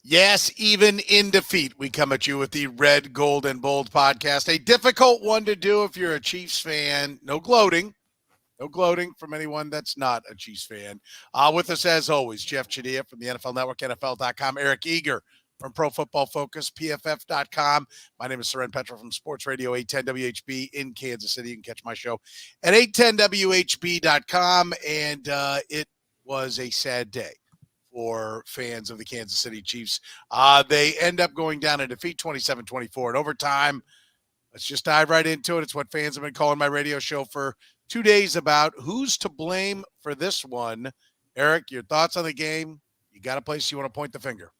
Yes, even in defeat, we come at you with the Red, Gold, and Bold podcast. A difficult one to do if you're a Chiefs fan. No gloating. No gloating from anyone that's not a Chiefs fan. With us, as always, Jeff Chadiha from the NFL Network, NFL.com, Eric Eager from Pro Football Focus, PFF.com. My name is Soren Petro from Sports Radio 810 WHB in Kansas City. You can catch my show at 810WHB.com. And it was a sad day for fans of the Kansas City Chiefs. They end up going down in defeat 27-24 in overtime. Let's just dive right into it. It's what fans have been calling my radio show for 2 days about who's to blame for this one. Eric, your thoughts on the game? You got a place you want to point the finger?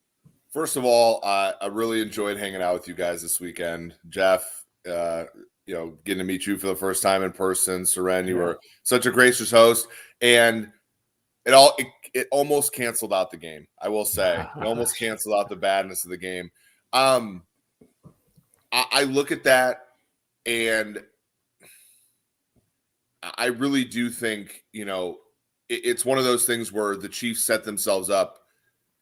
First of all, I really enjoyed hanging out with you guys this weekend. Jeff, getting to meet you for the first time in person. Soren, you were such a gracious host. And it almost canceled out the game, I will say. It almost canceled out the badness of the game. I look at that, and I really do think, it's one of those things where the Chiefs set themselves up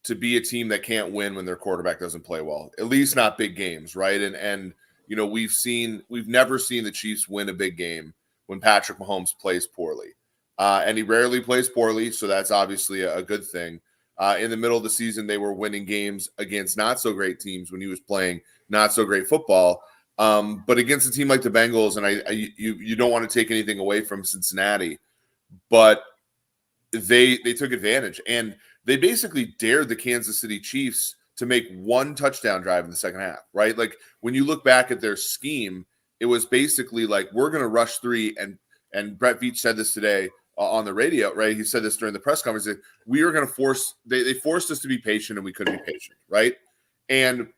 to be a team that can't win when their quarterback doesn't play well, at least not big games, right? And we've never seen the Chiefs win a big game when Patrick Mahomes plays poorly. And he rarely plays poorly, so that's obviously a good thing. In the middle of the season, they were winning games against not-so-great teams when he was playing not-so-great football. But against a team like the Bengals, and you don't want to take anything away from Cincinnati, but they took advantage. And they basically dared the Kansas City Chiefs to make one touchdown drive in the second half, right? Like, when you look back at their scheme, it was basically like, we're going to rush three, and Brett Veach said this today on the radio, right? He said this during the press conference, that we are going to they forced us to be patient, and we couldn't be patient, right? And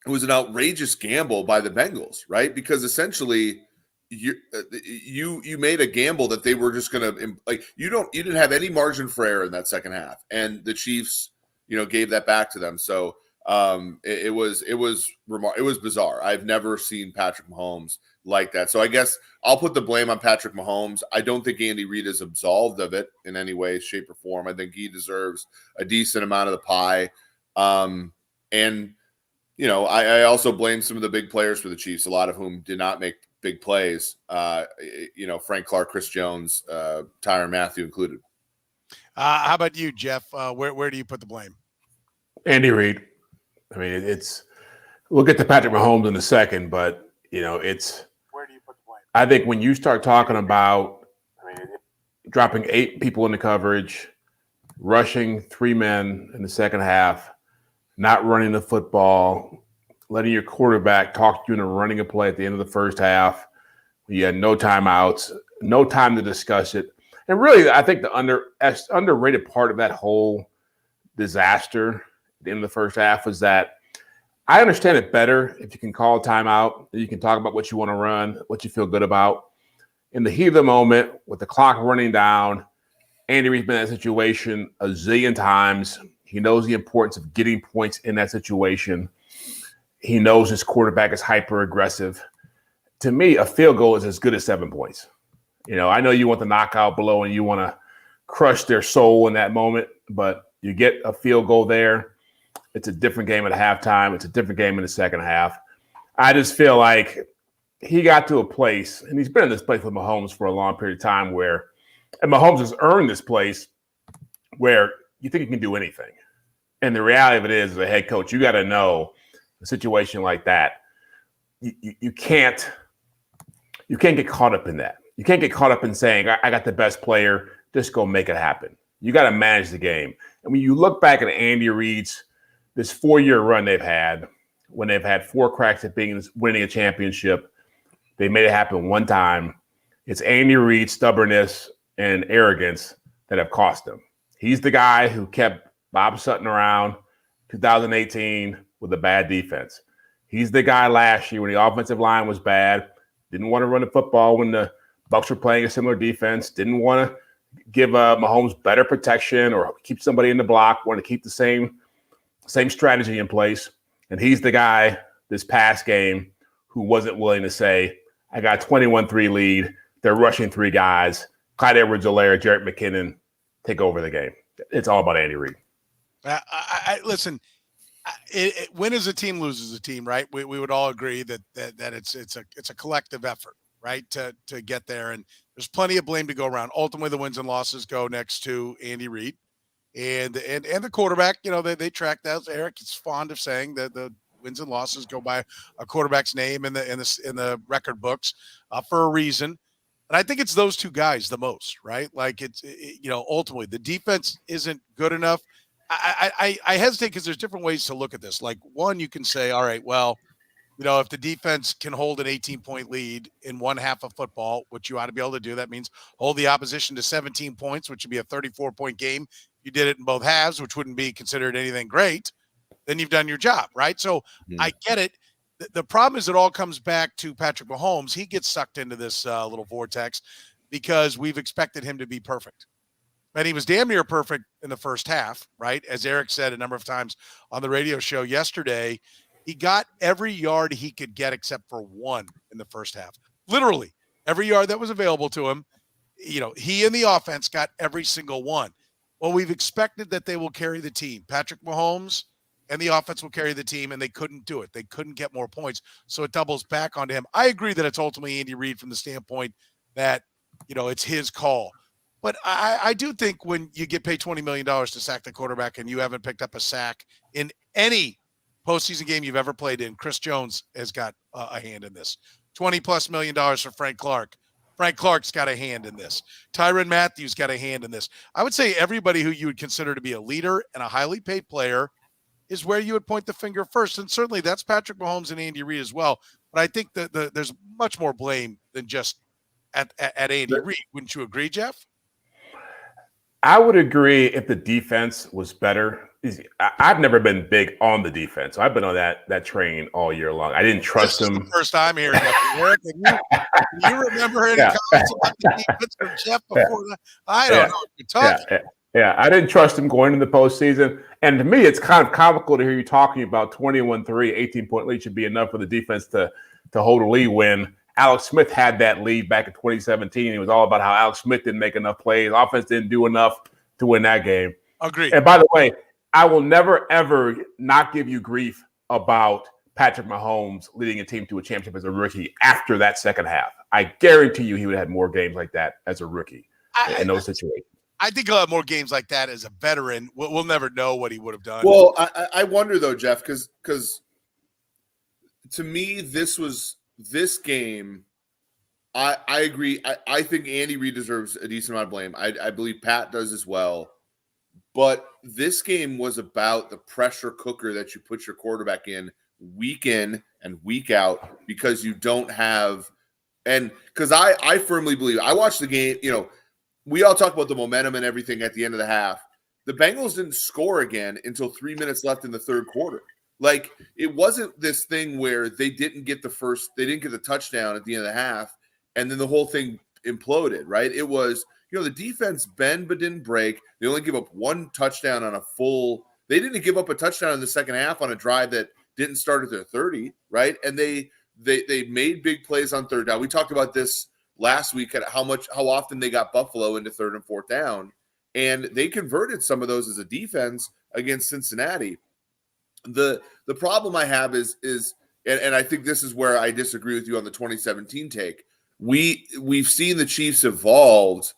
it was an outrageous gamble by the Bengals, right? Because essentially you made a gamble that they were just going to, like, you didn't have any margin for error in that second half, and the Chiefs, gave that back to them. So it was bizarre. I've never seen Patrick Mahomes like that. So I guess I'll put the blame on Patrick Mahomes. I don't think Andy Reid is absolved of it in any way, shape, or form. I think he deserves a decent amount of the pie. And I also blame some of the big players for the Chiefs, a lot of whom did not make big plays. Frank Clark, Chris-Jones, Tyrann Mathieu included. How about you, Jeff? Where do you put the blame? Andy Reid. I mean, we'll get to Patrick Mahomes in a second, but it's. Where do you put the blame? I think when you start talking about dropping 8 people into coverage, rushing 3 men in the second half, not running the football, letting your quarterback talk to you into running a play at the end of the first half. You had no timeouts, no time to discuss it. And really, I think the underrated part of that whole disaster at the end of the first half was that I understand it better if you can call a timeout, you can talk about what you want to run, what you feel good about. In the heat of the moment, with the clock running down, Andy Reid's been in that situation a zillion times. He knows the importance of getting points in that situation. He knows his quarterback is hyper-aggressive. To me, a field goal is as good as 7 points. I know you want the knockout blow and you want to crush their soul in that moment, but you get a field goal there. It's a different game at halftime. It's a different game in the second half. I just feel like he got to a place, and he's been in this place with Mahomes for a long period of time and Mahomes has earned this place where you think he can do anything. And the reality of it is, as a head coach, you got to know a situation like that. You can't get caught up in that. You can't get caught up in saying, I got the best player, just go make it happen. You got to manage the game. And when you look back at Andy Reid's this 4-year run they've had, when they've had 4 cracks at winning a championship, they made it happen one time. It's Andy Reid's stubbornness and arrogance that have cost them. He's the guy who kept Bob Sutton around 2018 with a bad defense. He's the guy last year when the offensive line was bad, didn't want to run the football when the Bucs were playing a similar defense, didn't want to give Mahomes better protection or keep somebody in the block, wanted to keep the same strategy in place. And he's the guy this past game who wasn't willing to say, I got a 21-3 lead. They're rushing 3 guys. Clyde Edwards-Helaire, Jerick McKinnon take over the game. It's all about Andy Reid. Listen, win as a team, lose as a team, right? We would all agree that it's a collective effort, right, to get there. And there's plenty of blame to go around. Ultimately, the wins and losses go next to Andy Reid and the quarterback. You know, they track that. Eric is fond of saying that the wins and losses go by a quarterback's name in the record books for a reason. And I think it's those two guys the most, right? Like ultimately the defense isn't good enough. I hesitate because there's different ways to look at this. Like, one, you can say, all right, well, if the defense can hold an 18-point lead in one half of football, which you ought to be able to do, that means hold the opposition to 17 points, which would be a 34-point game. You did it in both halves, which wouldn't be considered anything great. Then you've done your job, right? So I get it. The problem is it all comes back to Patrick Mahomes. He gets sucked into this little vortex because we've expected him to be perfect. And he was damn near perfect in the first half, right? As Eric said a number of times on the radio show yesterday, he got every yard he could get except for one in the first half. Literally, every yard that was available to him, he and the offense got every single one. Well, we've expected that they will carry the team. Patrick Mahomes and the offense will carry the team, and they couldn't do it. They couldn't get more points, so it doubles back onto him. I agree that it's ultimately Andy Reid from the standpoint that, it's his call. But I do think when you get paid $20 million to sack the quarterback and you haven't picked up a sack in any postseason game you've ever played in, Chris Jones has got a hand in this. $20+ million for Frank Clark. Frank Clark's got a hand in this. Tyrann Mathieu's got a hand in this. I would say everybody who you would consider to be a leader and a highly paid player is where you would point the finger first. And certainly that's Patrick Mahomes and Andy Reid as well. But I think that there's much more blame than just at Andy Reid. Wouldn't you agree, Jeff? I would agree if the defense was better. I've never been big on the defense. I've been on that train all year long. I didn't trust him. This is the first time hearing that. Eric, can you remember any comments about the defense from Jeff before that? I don't know what you're talking. Yeah, I didn't trust him going into the postseason. And to me, it's kind of comical to hear you talking about 21-3, 18-point lead should be enough for the defense to hold a lead when Alex Smith had that lead back in 2017. It was all about how Alex Smith didn't make enough plays. Offense didn't do enough to win that game. Agreed. And by the way, I will never, ever not give you grief about Patrick Mahomes leading a team to a championship as a rookie after that second half. I guarantee you he would have had more games like that as a rookie in those situations. I think he'll have more games like that as a veteran. We'll never know what he would have done. Well, I wonder, though, Jeff, because to me, this game, I agree. I think Andy Reid deserves a decent amount of blame. I believe Pat does as well. But this game was about the pressure cooker that you put your quarterback in and week out because you don't have – and because I firmly believe – I watched the game, we all talk about the momentum and everything at the end of the half. The Bengals didn't score again until 3 minutes left in the third quarter. Like, it wasn't this thing where they didn't get the touchdown at the end of the half, and then the whole thing imploded, right? It was, the defense bend but didn't break. They only give up one touchdown on they didn't give up a touchdown in the second half on a drive that didn't start at their 30, right? And they made big plays on third down. We talked about this last week at how often they got Buffalo into third and fourth down, and they converted some of those as a defense against Cincinnati. The problem I have is and I think this is where I disagree with you on the 2017 take. We've seen the Chiefs evolved.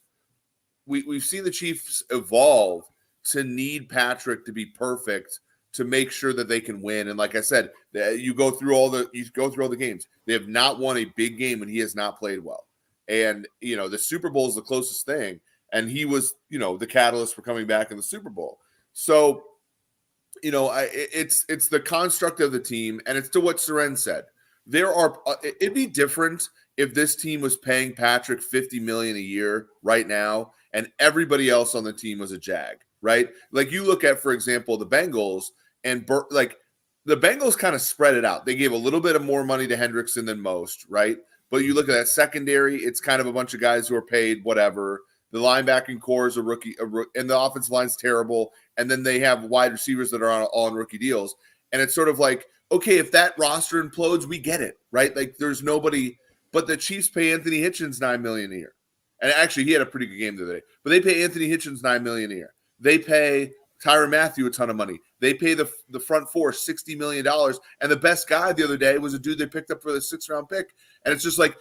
We've seen the Chiefs evolve to need Patrick to be perfect to make sure that they can win. And like I said, you go through all the games. They have not won a big game when he has not played well. And, the Super Bowl is the closest thing. And he was, the catalyst for coming back in the Super Bowl. So, it's the construct of the team. And it's to what Soren said. It'd be different if this team was paying Patrick $50 million a year right now and everybody else on the team was a Jag, right? Like you look at, for example, the Bengals and the Bengals kind of spread it out. They gave a little bit of more money to Hendrickson than most, right? But you look at that secondary, it's kind of a bunch of guys who are paid whatever. The linebacking core is a rookie, and the offensive line's terrible. And then they have wide receivers that are all on rookie deals. And it's sort of like, okay, if that roster implodes, we get it, right? Like there's nobody, but the Chiefs pay Anthony Hitchens $9 million a year. And actually, he had a pretty good game the other day. But they pay Anthony Hitchens $9 million a year. They pay Tyrann Mathieu a ton of money. They pay the front four $60 million. And the best guy the other day was a dude they picked up for the 6th-round pick. And it's just like,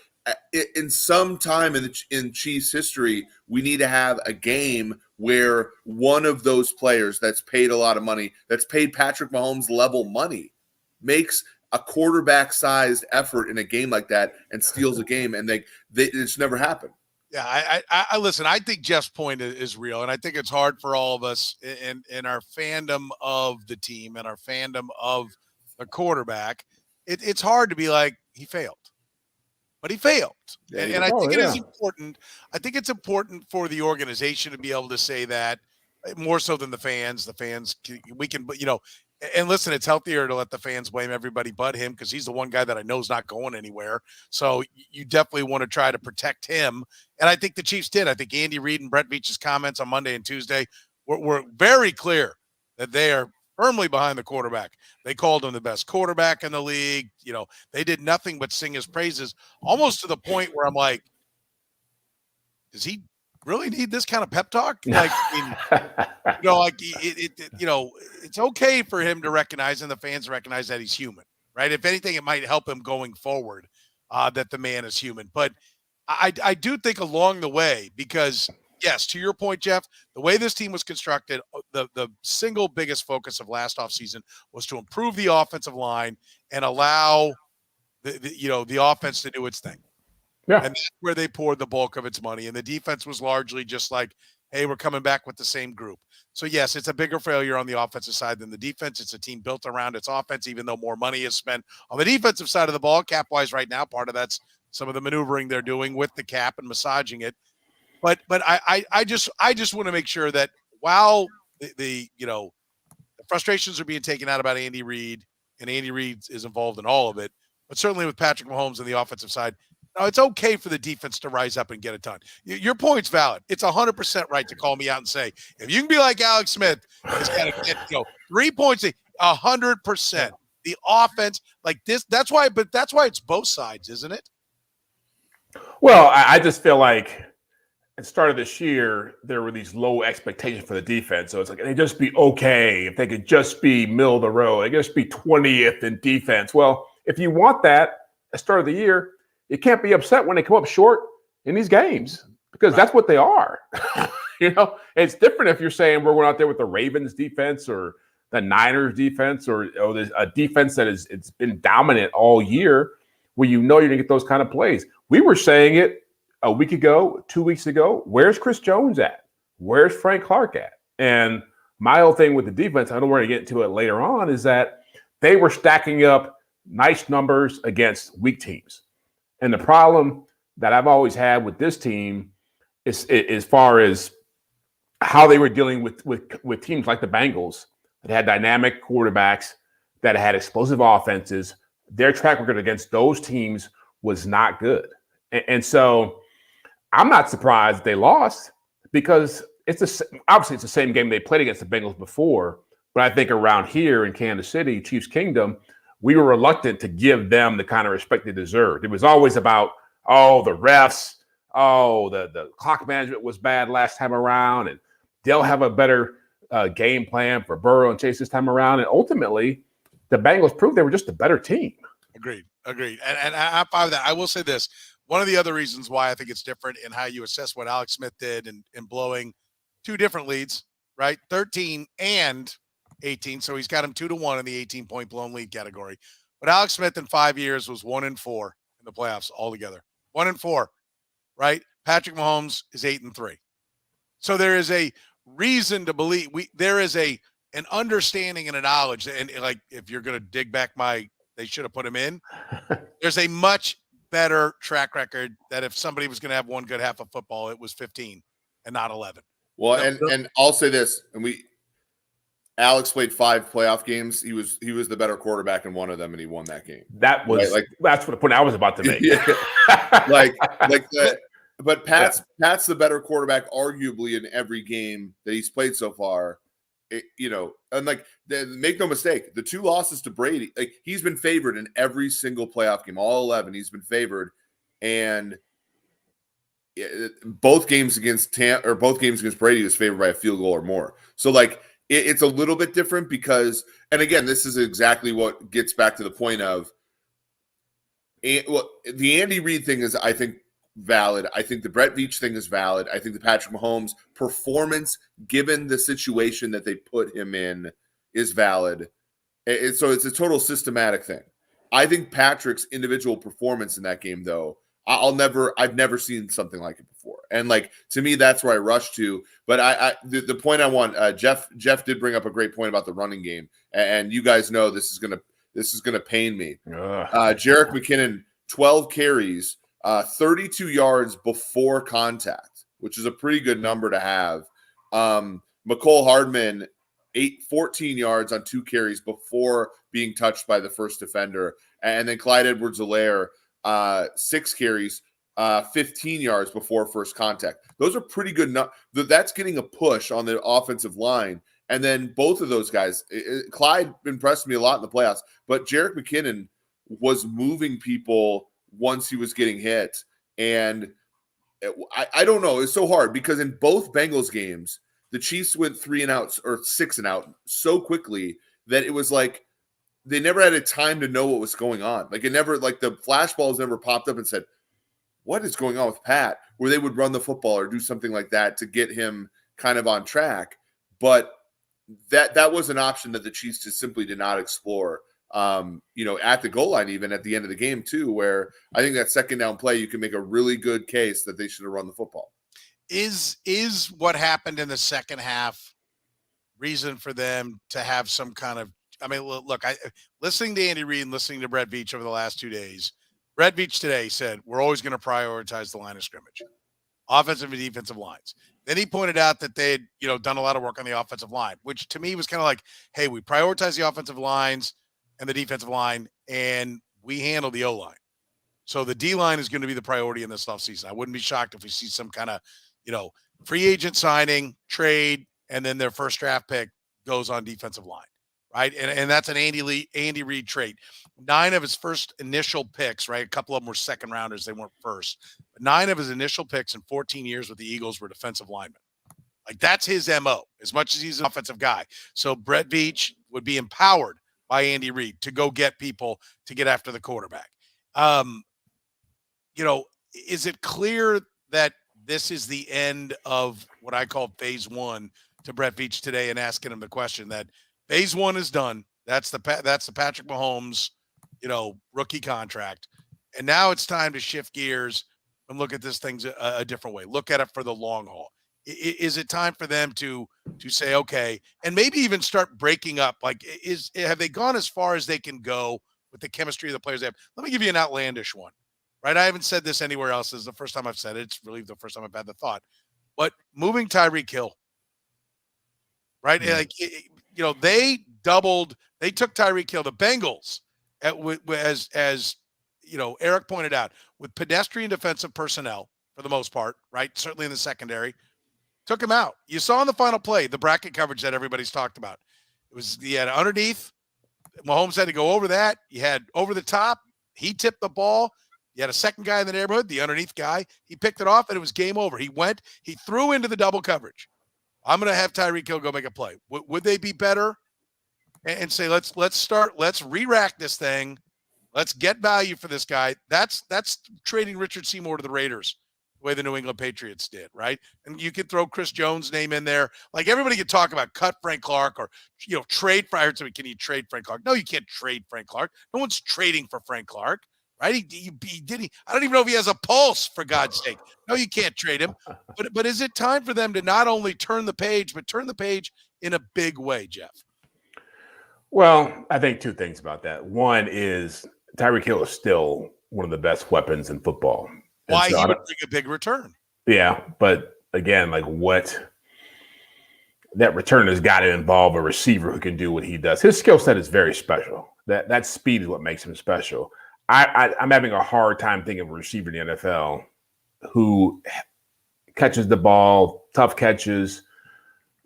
in some time in Chiefs history, we need to have a game where one of those players that's paid a lot of money, that's paid Patrick Mahomes level money, makes a quarterback-sized effort in a game like that and steals a game, and it's never happened. Yeah, I listen. I think Jeff's point is real, and I think it's hard for all of us in our fandom of the team and our fandom of the quarterback. It's hard to be like, he failed. But he failed. Yeah, and I think it is important. I think it's important for the organization to be able to say that more so than the fans. The fans, we can, and listen, it's healthier to let the fans blame everybody but him, because he's the one guy that I know is not going anywhere. So you definitely want to try to protect him. And I think the Chiefs did. I think Andy Reid and Brett Veach's comments on Monday and Tuesday were very clear that they are firmly behind the quarterback. They called him the best quarterback in the league. They did nothing but sing his praises, almost to the point where I'm like, does he really need this kind of pep talk? Like, it's okay for him to recognize, and the fans recognize, that he's human, right? If anything, it might help him going forward, that the man is human. But I do think along the way, because yes, to your point, Jeff, the way this team was constructed, the single biggest focus of last offseason was to improve the offensive line and allow the offense to do its thing. Yeah. And that's where they poured the bulk of its money. And the defense was largely just like, hey, we're coming back with the same group. So yes, it's a bigger failure on the offensive side than the defense. It's a team built around its offense, even though more money is spent on the defensive side of the ball, cap-wise right now. Part of that's some of the maneuvering they're doing with the cap and massaging it. But I just want to make sure that while the frustrations are being taken out about Andy Reid, and Andy Reid is involved in all of it, but certainly with Patrick Mahomes on the offensive side, it's okay for the defense to rise up and get it done. Your point's valid. It's 100% right to call me out and say, if you can be like Alex Smith, it's got to get 3 points, 100%. The offense like this, that's why it's both sides, isn't it? Well, I just feel like at the start of this year, there were these low expectations for the defense. So it's like, they'd just be okay if they could just be middle of the road. They could just be 20th in defense. Well, if you want that at the start of the year, you can't be upset when they come up short in these games, because that's what they are. It's different if you're saying we're going out there with the Ravens defense or the Niners defense or a defense that it's been dominant all year, where you're going to get those kind of plays. We were saying it a week ago, 2 weeks ago. Where's Chris Jones at? Where's Frank Clark at? And my whole thing with the defense, I know we're going to get into it later on, is that they were stacking up nice numbers against weak teams. And the problem that I've always had with this team is as far as how they were dealing with teams like the Bengals that had dynamic quarterbacks, that had explosive offenses. Their track record against those teams was not good. And so I'm not surprised they lost, because obviously it's the same game they played against the Bengals before. But I think around here in Kansas City, Chiefs Kingdom, we were reluctant to give them the kind of respect they deserved. It was always about, the refs, the clock management was bad last time around, and they'll have a better game plan for Burrow and Chase this time around. And ultimately, the Bengals proved they were just a better team. Agreed. And I'm fine with that. I will say this. One of the other reasons why I think it's different in how you assess what Alex Smith did in blowing two different leads, right? 13 and 18. So he's got him 2-1 in the 18-point blown lead category. But Alex Smith in 5 years was 1-4 in the playoffs altogether. 1-4, right? Patrick Mahomes is 8-3. So there is a reason to believe there is an understanding and a knowledge. And like, if you're going to dig back they should have put him in. There's a much better track record that if somebody was going to have one good half of football, it was 15 and not 11. Well, and I'll say this, Alex played 5 playoff games. He was the better quarterback in one of them, and he won that game. That was that's what the point I was about to make. But Pat's the better quarterback, arguably, in every game that he's played so far. And make no mistake, the 2 losses to Brady, he's been favored in every single playoff game, all 11. He's been favored, and both games against Brady was favored by a field goal or more. So it's a little bit different because, and again, this is exactly what gets back to the point of the Andy Reid thing is, I think, valid. I think the Brett Veach thing is valid. I think the Patrick Mahomes performance, given the situation that they put him in, is valid. So it's a total systematic thing. I think Patrick's individual performance in that game, though, I've never seen something like it before. And like, to me, that's where I rush to. But the point I want, Jeff did bring up a great point about the running game. And you guys know this is gonna pain me. Jerick McKinnon, 12 carries, 32 yards before contact, which is a pretty good number to have. McCole Hardman, 14 yards on 2 carries before being touched by the first defender. And then Clyde Edwards-Helaire, 6 carries, 15 yards before first contact. Those are pretty good. That's getting a push on the offensive line. And then both of those guys, Clyde impressed me a lot in the playoffs, but Jerick McKinnon was moving people once he was getting hit. And I don't know. It's so hard because in both Bengals games, the Chiefs went 3 and out or 6 and out so quickly that it was like they never had a time to know what was going on. Like the flash balls never popped up and said, what is going on with Pat? Where they would run the football or do something like that to get him kind of on track. But that was an option that the Chiefs just simply did not explore. At the goal line, even at the end of the game too, where I think that second down play, you can make a really good case that they should have run the football. Is what happened in the second half reason for them to have some kind of, I mean, look, listening to Andy Reid and listening to Brett Veach over the last 2 days, Brett Veach today said, we're always going to prioritize the line of scrimmage, offensive and defensive lines. Then he pointed out that they had, done a lot of work on the offensive line, which to me was kind of like, hey, we prioritize the offensive lines and the defensive line, and we handle the O-line. So the D-line is going to be the priority in this offseason. I wouldn't be shocked if we see some kind of, free agent signing, trade, and then their first draft pick goes on defensive line, right? And that's an Andy Reid trait. 9 of his first initial picks, right? A couple of them were second rounders. They weren't first. But 9 of his initial picks in 14 years with the Eagles were defensive linemen. Like, that's his MO, as much as he's an offensive guy. So Brett Veach would be empowered by Andy Reid to go get people to get after the quarterback. Is it clear that this is the end of what I call phase 1 to Brett Veach today and asking him the question that phase 1 is done? That's the Patrick Mahomes, rookie contract. And now it's time to shift gears and look at this thing a different way. Look at it for the long haul. Is it time for them to say, okay, and maybe even start breaking up? Like, have they gone as far as they can go with the chemistry of the players they have? Let me give you an outlandish one, right? I haven't said this anywhere else. This is the first time I've said it. It's really the first time I've had the thought. But moving Tyreek Hill, right? Mm-hmm. Like, they took Tyreek Hill, the Bengals, as Eric pointed out, with pedestrian defensive personnel for the most part, right? Certainly in the secondary. Took him out. You saw in the final play, the bracket coverage that everybody's talked about. He had underneath. Mahomes had to go over that. You had over the top. He tipped the ball. You had a second guy in the neighborhood, the underneath guy. He picked it off, and it was game over. He threw into the double coverage. I'm going to have Tyreek Hill go make a play. Would they be better and say, let's re-rack this thing. Let's get value for this guy. That's trading Richard Seymour to the Raiders, the way the New England Patriots did, right? And you could throw Chris Jones' name in there. Like, everybody could talk about cut Frank Clark or, trade for. I heard somebody, can you trade Frank Clark? No, you can't trade Frank Clark. No one's trading for Frank Clark, right? He I don't even know if he has a pulse, for God's sake. No, you can't trade him. But is it time for them to not only turn the page, but turn the page in a big way, Jeff? Well, I think 2 things about that. One is Tyreek Hill is still one of the best weapons in football. Why he would bring a big return. Yeah, but again, that return has got to involve a receiver who can do what he does. His skill set is very special. That speed is what makes him special. I'm having a hard time thinking of a receiver in the NFL who catches the ball, tough catches,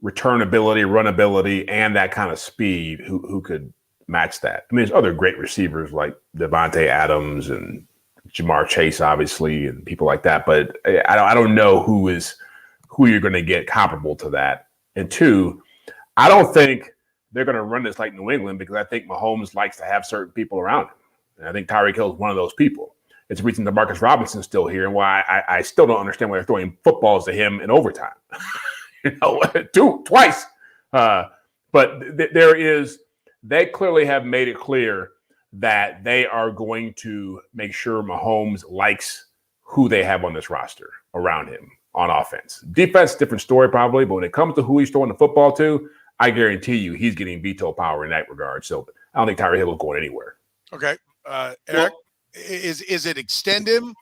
return ability, run ability, and that kind of speed who could match that. I mean, there's other great receivers like Devontae Adams and Jamar Chase, obviously, and people like that. But I don't know who you're going to get comparable to that. And 2, I don't think they're going to run this like New England because I think Mahomes likes to have certain people around him. And I think Tyreek Hill is one of those people. It's the reason Demarcus Robinson's still here and why I still don't understand why they're throwing footballs to him in overtime. Twice. They clearly have made it clear that they are going to make sure Mahomes likes who they have on this roster around him on offense. Defense, different story probably, but when it comes to who he's throwing the football to, I guarantee you he's getting veto power in that regard. So I don't think Tyreek Hill is going anywhere. Okay. Eric, is it extend him?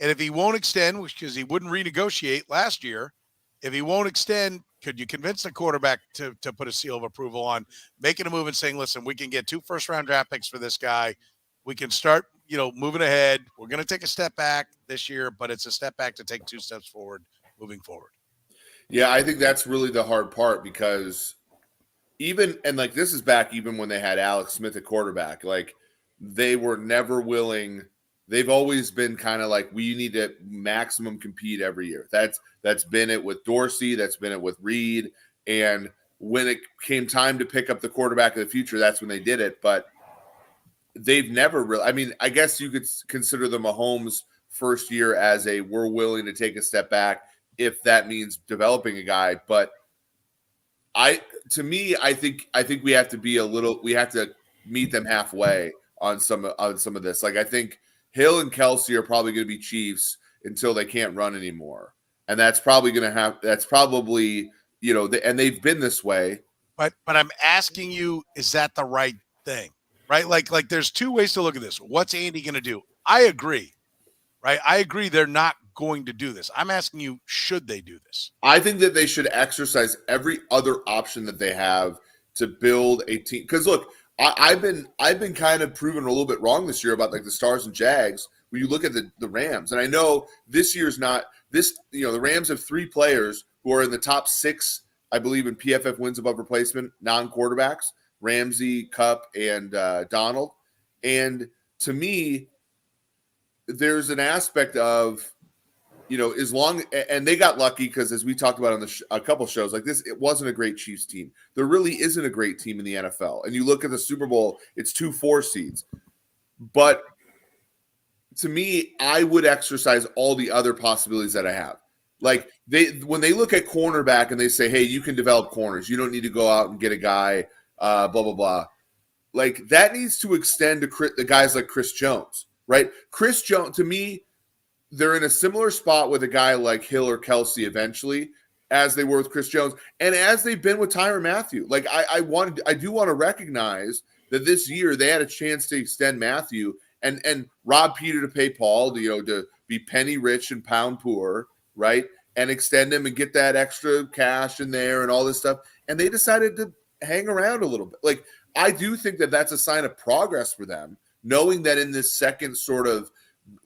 And if he won't extend, because he wouldn't renegotiate last year, if he won't extend, could you convince the quarterback to put a seal of approval on making a move and saying, listen, we can get 2 first-round draft picks for this guy. We can start, moving ahead. We're going to take a step back this year, but it's a step back to take 2 steps forward moving forward. Yeah, I think that's really the hard part because this is back even when they had Alex Smith at quarterback, like they were never willing. They've always been kind of like, we need to maximum compete every year. That's been it with Dorsey. That's been it with Reid. And when it came time to pick up the quarterback of the future, that's when they did it. But they've never really, I guess you could consider the Mahomes first year as we're willing to take a step back if that means developing a guy. But I think we have to meet them halfway on some of this. Like I think Hill and Kelsey are probably going to be Chiefs until they can't run anymore. And that's probably and they've been this way. But I'm asking you, is that the right thing? Right? Like there's 2 ways to look at this. What's Andy going to do? I agree. Right? I agree they're not going to do this. I'm asking you, should they do this? I think that they should exercise every other option that they have to build a team. Because look, I've been kind of proven a little bit wrong this year about like the Stars and Jags when you look at the Rams. And I know this year's not this, the Rams have 3 players who are in the top 6, I believe, in PFF wins above replacement, non-quarterbacks, Ramsey, Kupp, and Donald. And to me, there's an aspect of, as long and they got lucky because as we talked about on a couple shows like this, it wasn't a great Chiefs team. There really isn't a great team in the NFL. And you look at the Super Bowl, it's 2 4 seeds. But to me, I would exercise all the other possibilities that I have. Like when they look at cornerback and they say, hey, you can develop corners. You don't need to go out and get a guy, blah, blah, blah. Like that needs to extend to the guys like Chris Jones, right? Chris Jones, to me, they're in a similar spot with a guy like Hill or Kelsey eventually as they were with Chris Jones and as they've been with Tyrann Mathieu. Like I do want to recognize that this year they had a chance to extend Mathieu and rob Peter to pay Paul, to be penny rich and pound poor, right? And extend him and get that extra cash in there and all this stuff. And they decided to hang around a little bit. Like I do think that that's a sign of progress for them, knowing that in this second sort of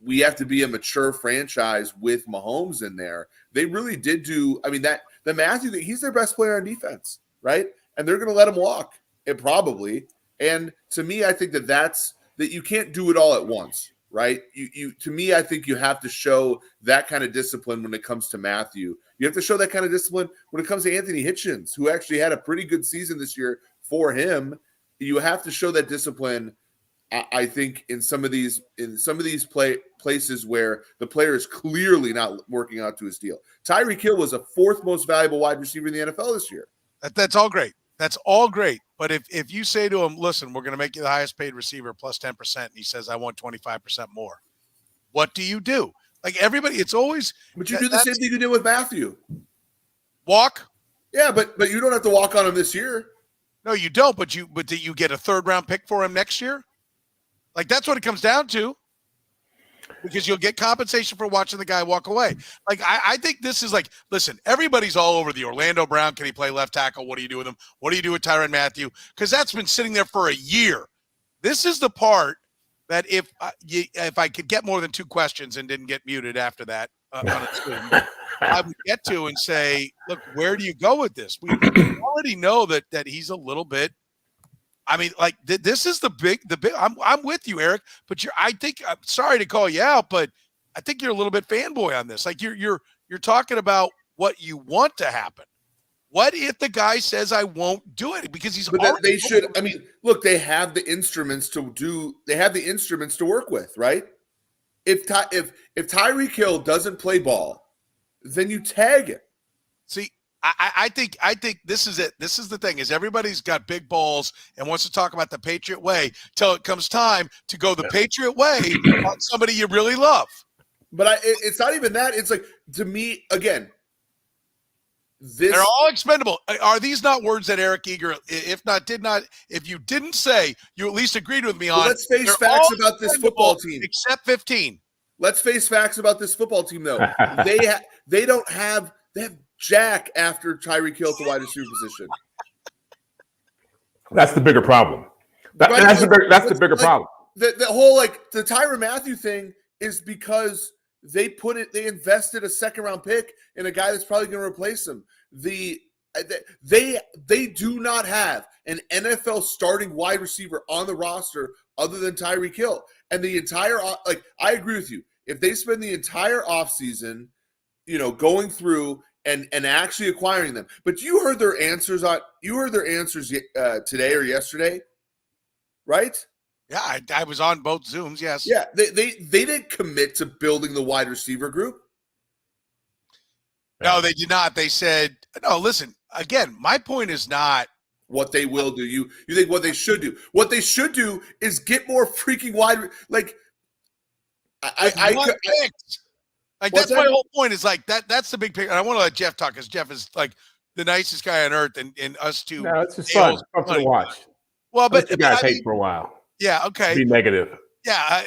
we have to be a mature franchise with Mahomes in there. They really did do. The Mathieu, he's their best player on defense, right? And they're going to let him walk, probably. And to me, I think that you can't do it all at once, right? To me, I think you have to show that kind of discipline when it comes to Mathieu. You have to show that kind of discipline when it comes to Anthony Hitchens, who actually had a pretty good season this year for him. You have to show that discipline. I think in some of these places where the player is clearly not working out to his deal. Tyreek Hill was a 4th most valuable wide receiver in the NFL this year. That's all great. That's all great. But if you say to him, listen, we're going to make you the highest paid receiver plus 10%, and he says, I want 25% more. What do you do? Like everybody, it's always. But you do the same thing you did with Mathieu. Walk? Yeah, but you don't have to walk on him this year. No, you don't. But do you get a 3rd-round pick for him next year? Like, that's what it comes down to, because you'll get compensation for watching the guy walk away. Like, I think this is like, listen, everybody's all over the Orlando Brown. Can he play left tackle? What do you do with him? What do you do with Tyrann Mathieu? Because that's been sitting there for a year. This is the part that if I could get more than 2 questions and didn't get muted after that, I would get to and say, look, where do you go with this? We already know that he's a little bit. This is the big. I'm with you, Eric. But I'm sorry to call you out, but I think you're a little bit fanboy on this. Like you're talking about what you want to happen, What if the guy says I won't do it because he's But already they should. I mean, look, they have the instruments to do. They have the instruments to work with, right? If Tyreek Hill doesn't play ball, then you tag him. See, I think this is it. This is the thing: is everybody's got big balls and wants to talk about the Patriot way till it comes time to go the Patriot way on somebody you really love. But it's not even that. It's like, to me, again, they're all expendable. Are these not words that Eric Eager, if you didn't say, you at least agreed with me on? Let's face facts about this football team. Except 15. Let's face facts about this football team, though. They have Jack after Tyreek Hill at the wide receiver position. That's the bigger problem. That's the bigger problem. The whole the Tyrann Mathieu thing is because they invested a second-round pick in a guy that's probably going to replace him. They do not have an NFL starting wide receiver on the roster other than Tyreek Hill. And the entire I agree with you. If they spend the entire offseason, going through and actually acquiring them. But you heard their answers today or yesterday, right? Yeah, I was on both Zooms, yes. Yeah, they didn't commit to building the wide receiver group. No, they did not. They said, no, listen, again, my point is not what they will do. You think what they should do. What they should do is get more freaking wide. That's my whole point is that's the big picture. And I want to let Jeff talk because Jeff is the nicest guy on earth and us two. No, it's just fun. It's fun to watch. Well, but you guys hate for a while. Yeah, okay. Be negative. Yeah,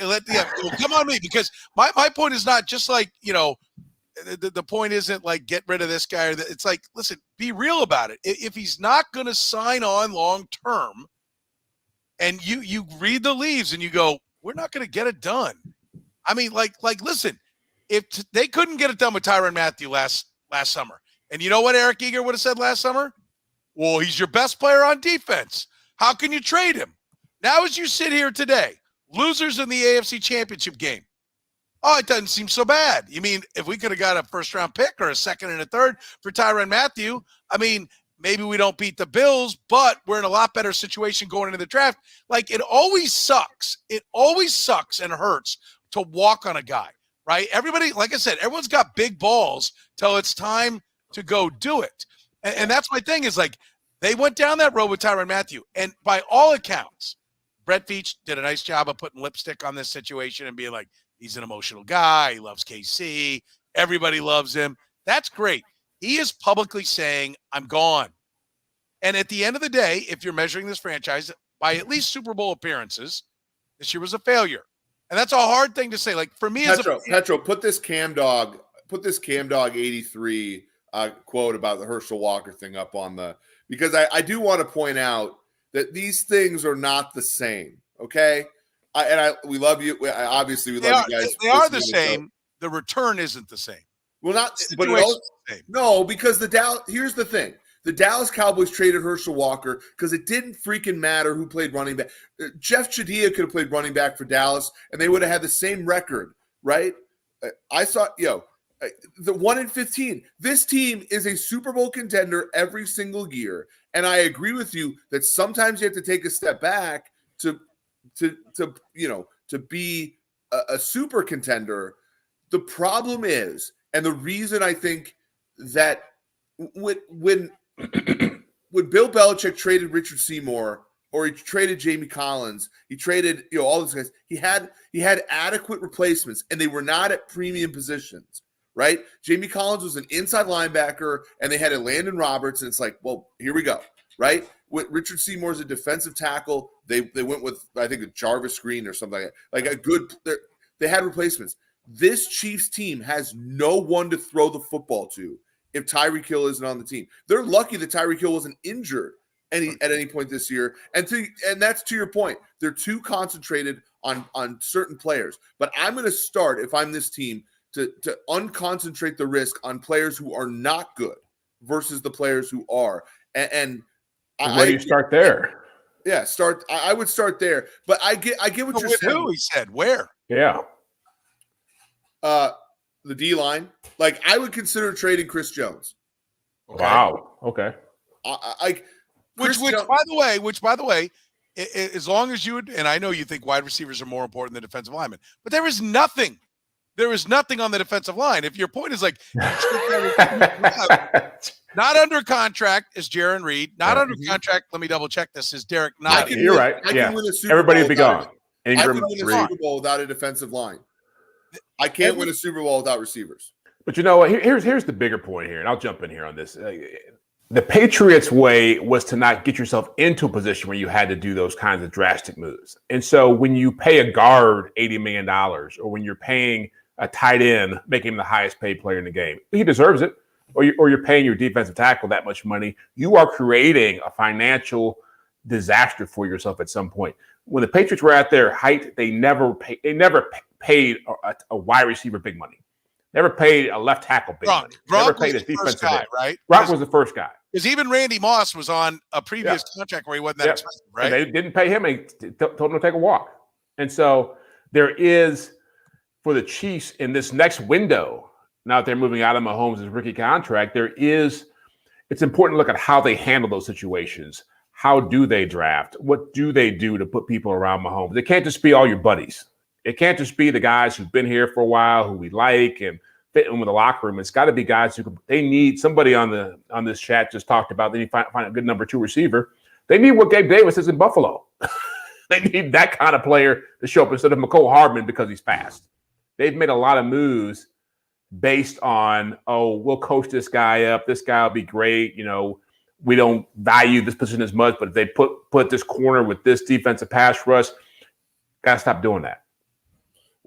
come on me because my point is not just the point isn't get rid of this guy. It's listen, be real about it. If he's not going to sign on long term, and you read the leaves and you go, we're not going to get it done. I mean, listen, if they couldn't get it done with Tyrann Mathieu last summer, and you know what Eric Eager would have said last summer? Well, he's your best player on defense. How can you trade him? Now, as you sit here today, losers in the AFC Championship game. Oh, it doesn't seem so bad. You mean if we could have got a first-round pick or a second and a third for Tyrann Mathieu, I mean, maybe we don't beat the Bills, but we're in a lot better situation going into the draft. It always sucks. It always sucks and hurts to walk on a guy, right? Everybody, like I said, everyone's got big balls till it's time to go do it. And that's my thing is they went down that road with Tyrann Mathieu. And by all accounts, Brett Veach did a nice job of putting lipstick on this situation and being he's an emotional guy. He loves KC. Everybody loves him. That's great. He is publicly saying, I'm gone. And at the end of the day, if you're measuring this franchise by at least Super Bowl appearances, this year was a failure. And that's a hard thing to say. For me, Petro, put this Cam Dog 83 quote about the Herschel Walker thing up on because I do want to point out that these things are not the same. Okay. We love you. Obviously, we love you guys. They are the same. The return isn't the same. Well, no, because here's the thing. The Dallas Cowboys traded Herschel Walker because it didn't freaking matter who played running back. Jeff Chadiha could have played running back for Dallas, and they would have had the same record, right? I saw, the 1-15. This team is a Super Bowl contender every single year, and I agree with you that sometimes you have to take a step back to be a super contender. The problem is, and the reason I think that when Bill Belichick traded Richard Seymour or he traded Jamie Collins, he traded all those guys, he had adequate replacements, and they were not at premium positions, right? Jamie Collins was an inside linebacker, and they had a Landon Roberts, and it's well, here we go, right? With Richard Seymour as a defensive tackle, they went with, I think, a Jarvis Green or something they had replacements. This Chiefs team has no one to throw the football to if Tyreek Hill isn't on the team. They're lucky that Tyreek Hill wasn't injured at any point this year. And that's to your point. They're too concentrated on certain players. But I'm going to start, if I'm this team, to unconcentrate the risk on players who are not good versus the players who are. And where do you start there? Yeah, I would start there. But I get what you're saying. Who, he said, where? Yeah. The D line. I would consider trading Chris Jones. Okay. Wow. Okay. Which by the way, as long as you would, and I know you think wide receivers are more important than defensive linemen, but there is nothing on the defensive line. If your point is like, not under contract is Jaron Reed, not under contract. Let me double check this. Is Derek not? You're right. I can win a Super Everybody Bowl would be gone. I can win a Super Bowl without a defensive line. I can't win a Super Bowl without receivers. But you know what? Here's the bigger point here, and I'll jump in here on this. The Patriots' way was to not get yourself into a position where you had to do those kinds of drastic moves. And so when you pay a guard $80 million, or when you're paying a tight end, making him the highest paid player in the game, he deserves it, or you're paying your defensive tackle that much money, you are creating a financial disaster for yourself at some point. When the Patriots were at their height, they never paid a wide receiver big money. Never paid a left tackle big money. Never paid a defensive guy, right? Gronk was the first guy. Because even Randy Moss was on a previous contract where he wasn't that expensive, right? And they didn't pay him. They told him to take a walk. And so there is, for the Chiefs in this next window, now that they're moving out of Mahomes' rookie contract, it's important to look at how they handle those situations. How do they draft? What do they do to put people around Mahomes? It can't just be all your buddies. It can't just be the guys who've been here for a while, who we like and fit in with the locker room. It's got to be guys they need. Somebody on this chat just talked about they need to find a good number 2 receiver. They need what Gabe Davis is in Buffalo. They need that kind of player to show up instead of McCole Hardman because he's fast. They've made a lot of moves based on, we'll coach this guy up. This guy will be great. We don't value this position as much, but if they put this corner with this defensive pass rush, got to stop doing that.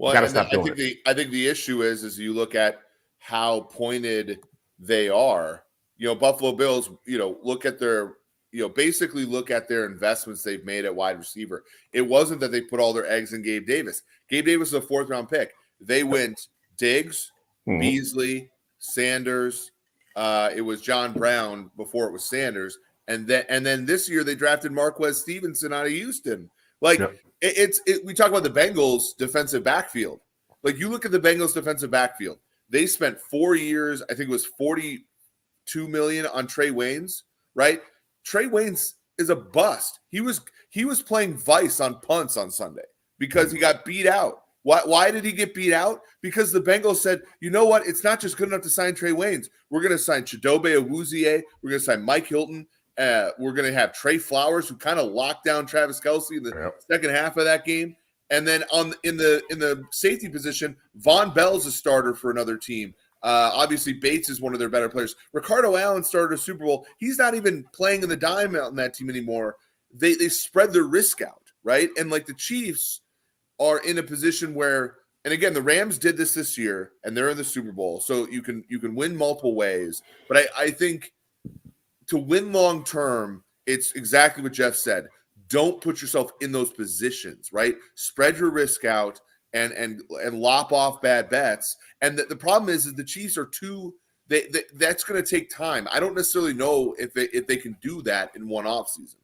Well, I think the issue is you look at how pointed they are. Buffalo Bills, look at their, basically look at their investments they've made at wide receiver. It wasn't that they put all their eggs in Gabe Davis. Gabe Davis is a 4th round pick. They went Diggs, Beasley, Sanders. It was John Brown before it was Sanders. And then this year they drafted Marquez Stevenson out of Houston. We talk about the Bengals defensive backfield. Like, you look at the Bengals defensive backfield. They spent 4 years, I think it was $42 million on Trey Waynes, right? Trey Waynes is a bust. He was playing Vice on punts on Sunday because he got beat out. Why did he get beat out? Because the Bengals said, you know what? It's not just good enough to sign Trey Waynes. We're going to sign Chidobe Awuzie. We're going to sign Mike Hilton. We're going to have Trey Flowers, who kind of locked down Travis Kelce in the second half of that game. And then in the safety position, Von Bell's a starter for another team. Obviously, Bates is one of their better players. Ricardo Allen started a Super Bowl. He's not even playing in the dime on that team anymore. They spread their risk out, right? And like the Chiefs are in a position where, and again, the Rams did this year, and they're in the Super Bowl, so you can win multiple ways. But I think to win long term, it's exactly what Jeff said. Don't put yourself in those positions, right? Spread your risk out and lop off bad bets. And the problem is the Chiefs are that's going to take time. I don't necessarily know if they can do that in one offseason.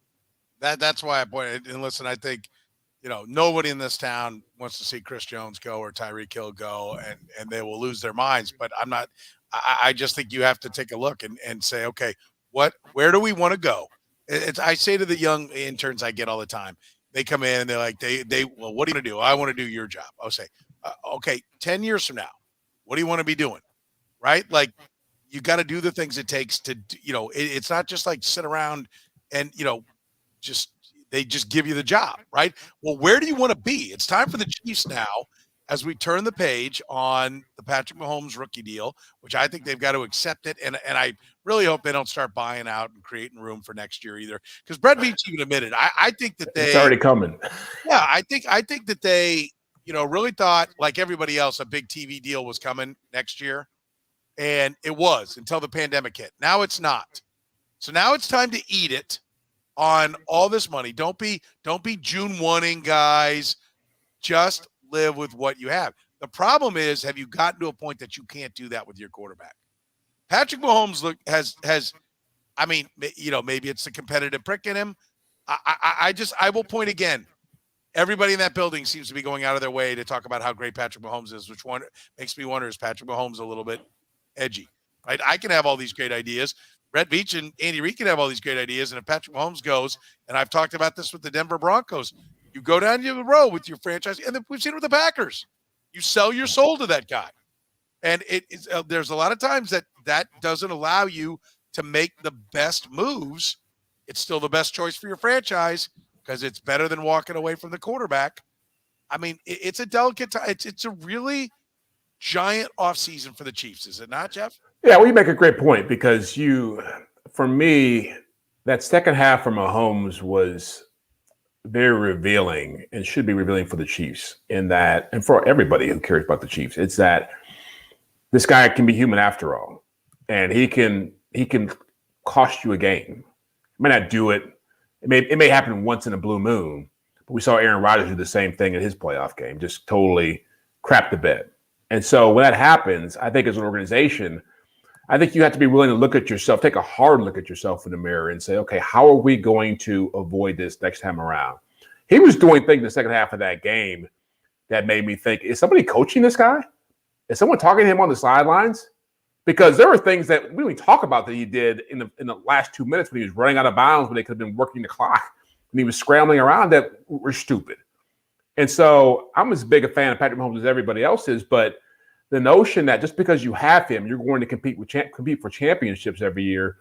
That's why I pointed. And listen, I think, nobody in this town wants to see Chris Jones go or Tyreek Hill go, and they will lose their minds. But I just think you have to take a look and say, okay, where do we want to go? I say to the young interns I get all the time, they come in and they're like, well, what do you want to do? I want to do your job. I'll say, okay, 10 years from now, what do you want to be doing? Right? Like, you got to do the things it takes to, it's not just like sit around and, they just give you the job, right? Well, where do you want to be? It's time for the Chiefs now, as we turn the page on the Patrick Mahomes rookie deal, which I think they've got to accept it. And I really hope they don't start buying out and creating room for next year either. Because Brett Veach even admitted, I think that it's already coming. Yeah, I think that they, really thought, like everybody else, a big TV deal was coming next year. And it was until the pandemic hit. Now it's not. So now it's time to eat it on all this money. Don't be June 1-ing, guys. Just live with what you have. The problem is, have you gotten to a point that you can't do that with your quarterback? Patrick Mahomes has maybe it's the competitive prick in him. I will point again. Everybody in that building seems to be going out of their way to talk about how great Patrick Mahomes is, which one makes me wonder, is Patrick Mahomes a little bit edgy? Right? I can have all these great ideas. Brett Veach and Andy Reid can have all these great ideas, and if Patrick Mahomes goes, and I've talked about this with the Denver Broncos, you go down the road with your franchise, and then we've seen it with the Packers. You sell your soul to that guy. And there's a lot of times that doesn't allow you to make the best moves. It's still the best choice for your franchise because it's better than walking away from the quarterback. I mean, it's a delicate time. It's a really giant offseason for the Chiefs, is it not, Jeff? Yeah, well, you make a great point because for me, that second half from Mahomes was very revealing and should be revealing for the Chiefs in that, and for everybody who cares about the Chiefs, it's that this guy can be human after all, and he can cost you a game. He may not do it. It may happen once in a blue moon, but we saw Aaron Rodgers do the same thing in his playoff game, just totally crap the bed. And so when that happens, I think as an organization, I think you have to be willing to look at yourself, take a hard look at yourself in the mirror and say, okay, how are we going to avoid this next time around? He was doing things in the second half of that game that made me think, is somebody coaching this guy? Is someone talking to him on the sidelines? Because there were things that we didn't talk about that he did in the last 2 minutes when he was running out of bounds, when they could have been working the clock, when he was scrambling around, that were stupid. And so I'm as big a fan of Patrick Mahomes as everybody else is, but the notion that just because you have him, you're going to compete for championships every year,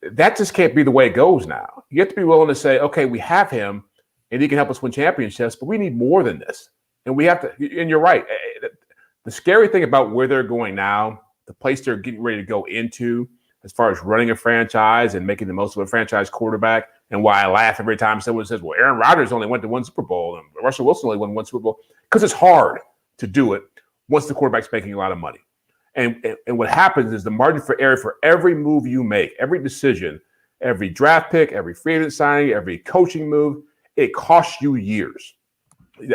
that just can't be the way it goes now. You have to be willing to say, okay, we have him, and he can help us win championships, but we need more than this. And we have to, and you're right. The scary thing about where they're going now, the place they're getting ready to go into, as far as running a franchise and making the most of a franchise quarterback, and why I laugh every time someone says, well, Aaron Rodgers only went to one Super Bowl, and Russell Wilson only won one Super Bowl, because it's hard to do it once the quarterback's making a lot of money. And what happens is the margin for error for every move you make, every decision, every draft pick, every free agent signing, every coaching move, it costs you years.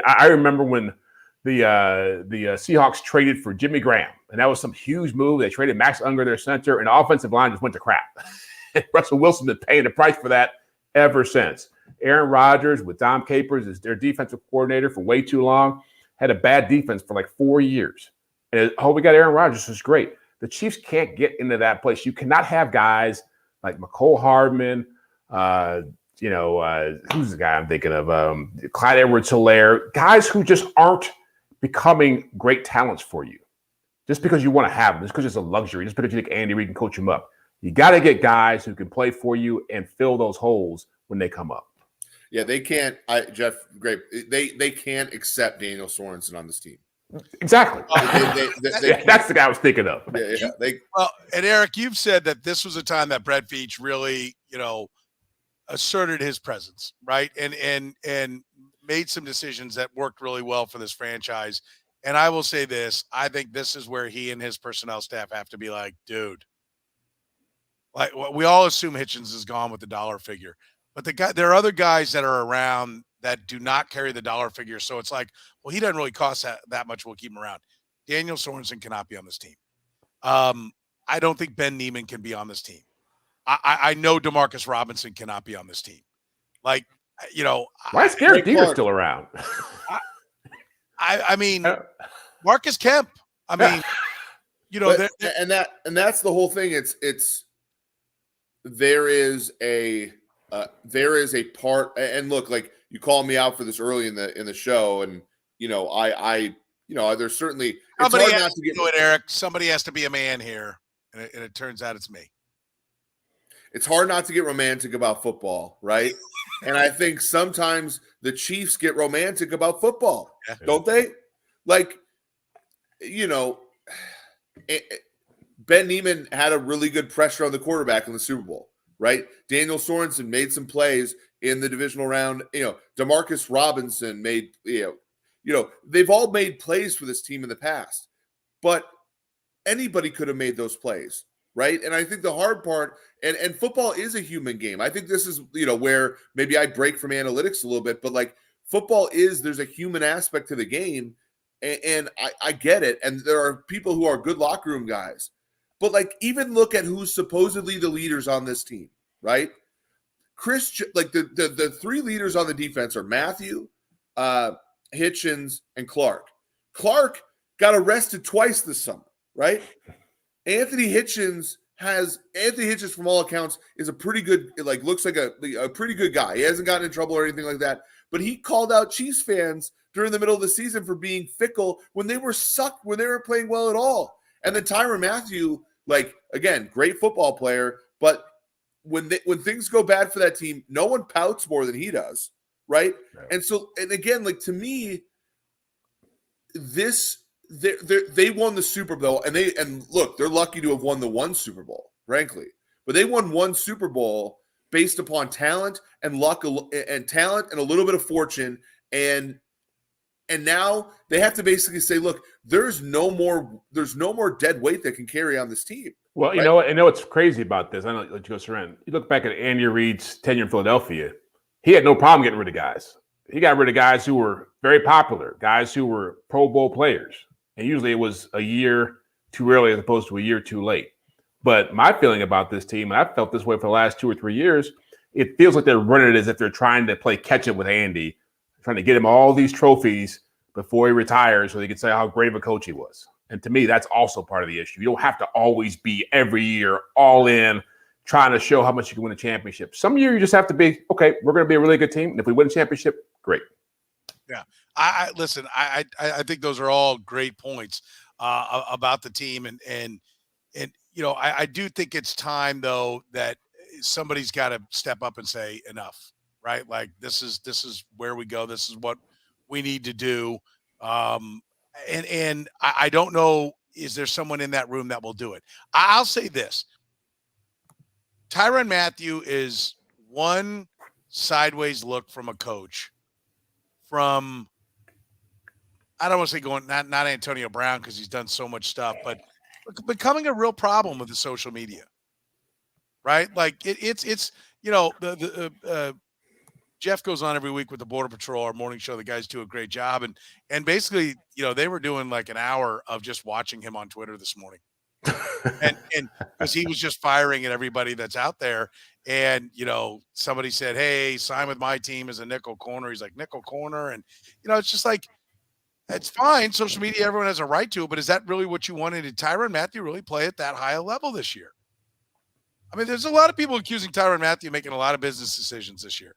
I remember when the Seahawks traded for Jimmy Graham, and that was some huge move. They traded Max Unger, their center, and the offensive line just went to crap. Russell Wilson been paying the price for that ever since. Aaron Rodgers with Dom Capers as their defensive coordinator for way too long, had a bad defense for like 4 years. And we got Aaron Rodgers, was great. The Chiefs can't get into that place. You cannot have guys like McCole Hardman, who's the guy I'm thinking of? Clyde Edwards-Helaire, guys who just aren't becoming great talents for you. Just because you want to have them, just because it's a luxury, just because you think Andy Reid can coach them up. You got to get guys who can play for you and fill those holes when they come up. Yeah, they can't. Jeff, great. They can't accept Daniel Sorensen on this team. Exactly. That's the guy I was thinking of. Yeah. And Eric, you've said that this was a time that Brett Veach really, asserted his presence, right, and made some decisions that worked really well for this franchise. And I will say this: I think this is where he and his personnel staff have to be like, dude. Like we all assume Hitchens is gone with the dollar figure. But there are other guys that are around that do not carry the dollar figure. So it's like, well, he doesn't really cost that much. We'll keep him around. Daniel Sorensen cannot be on this team. I don't think Ben Neiman can be on this team. I know DeMarcus Robinson cannot be on this team. Why is Garrett Dieter still around? I mean, Marcus Kemp. I mean, and that's the whole thing. There is a part, and look, like you called me out for this early in the show, and there's certainly somebody has to do it, Eric. Somebody has to be a man here, and it turns out it's me. It's hard not to get romantic about football, right? And I think sometimes the Chiefs get romantic about football, don't they? Like, Ben Neiman had a really good pressure on the quarterback in the Super Bowl. Right, Daniel Sorensen made some plays in the divisional round. DeMarcus Robinson made. They've all made plays for this team in the past, but anybody could have made those plays, right? And I think the hard part, and football is a human game. I think this is where maybe I break from analytics a little bit, but like football there's a human aspect to the game, and I get it. And there are people who are good locker room guys. But like, even look at who's supposedly the leaders on this team, right? The three leaders on the defense are Mathieu, Hitchens, and Clark. Clark got arrested twice this summer, right? Anthony Hitchens has Anthony Hitchens, from all accounts, is a pretty good, like, looks like a pretty good guy. He hasn't gotten in trouble or anything like that. But he called out Chiefs fans during the middle of the season for being fickle when they were when they were playing well at all. And then Tyrann Mathieu, like, again, great football player, but when things go bad for that team, no one pouts more than he does, right? And so, and again, like, to me, they won the Super Bowl, and look, they're lucky to have won the one Super Bowl, frankly. But they won one Super Bowl based upon talent and luck and talent and a little bit of fortune, and now they have to basically say, look, there's no more dead weight that can carry on this team. Well, right? you know what? I know what's crazy about this. I know let you go, Soren. You look back at Andy Reid's tenure in Philadelphia. He had no problem getting rid of guys. He got rid of guys who were very popular, guys who were Pro Bowl players. And usually it was a year too early as opposed to a year too late. But my feeling about this team, and I've felt this way for the last 2 or 3 years, it feels like they're running it as if they're trying to play catch up with Andy, trying to get him all these trophies before he retires so they can say how great of a coach he was. And to me, that's also part of the issue. You don't have to always be every year all in, trying to show how much you can win a championship. Some year you just have to be, okay, we're going to be a really good team. And if we win a championship, great. Yeah. I listen, I think those are all great points about the team. And you know, I do think it's time, though, that somebody's got to step up and say enough, right? Like, this is where we go. This is what we need to do. And I don't know, is there someone in that room that will do it? I'll say this. Tyrann Mathieu is one sideways look from a coach from, I don't want to say going, not Antonio Brown, because he's done so much stuff, but becoming a real problem with the social media, right? Like it's you know, Jeff goes on every week with the Border Patrol, our morning show. The guys do a great job. And basically, you know, they were doing like an hour of just watching him on Twitter this morning. and because he was just firing at everybody that's out there. And, you know, somebody said, hey, sign with my team as a nickel corner. He's like, nickel corner. And, you know, it's just like, it's fine. Social media, everyone has a right to it. But is that really what you wanted? Did Tyrann Mathieu really play at that high a level this year? I mean, there's a lot of people accusing Tyrann Mathieu of making a lot of business decisions this year.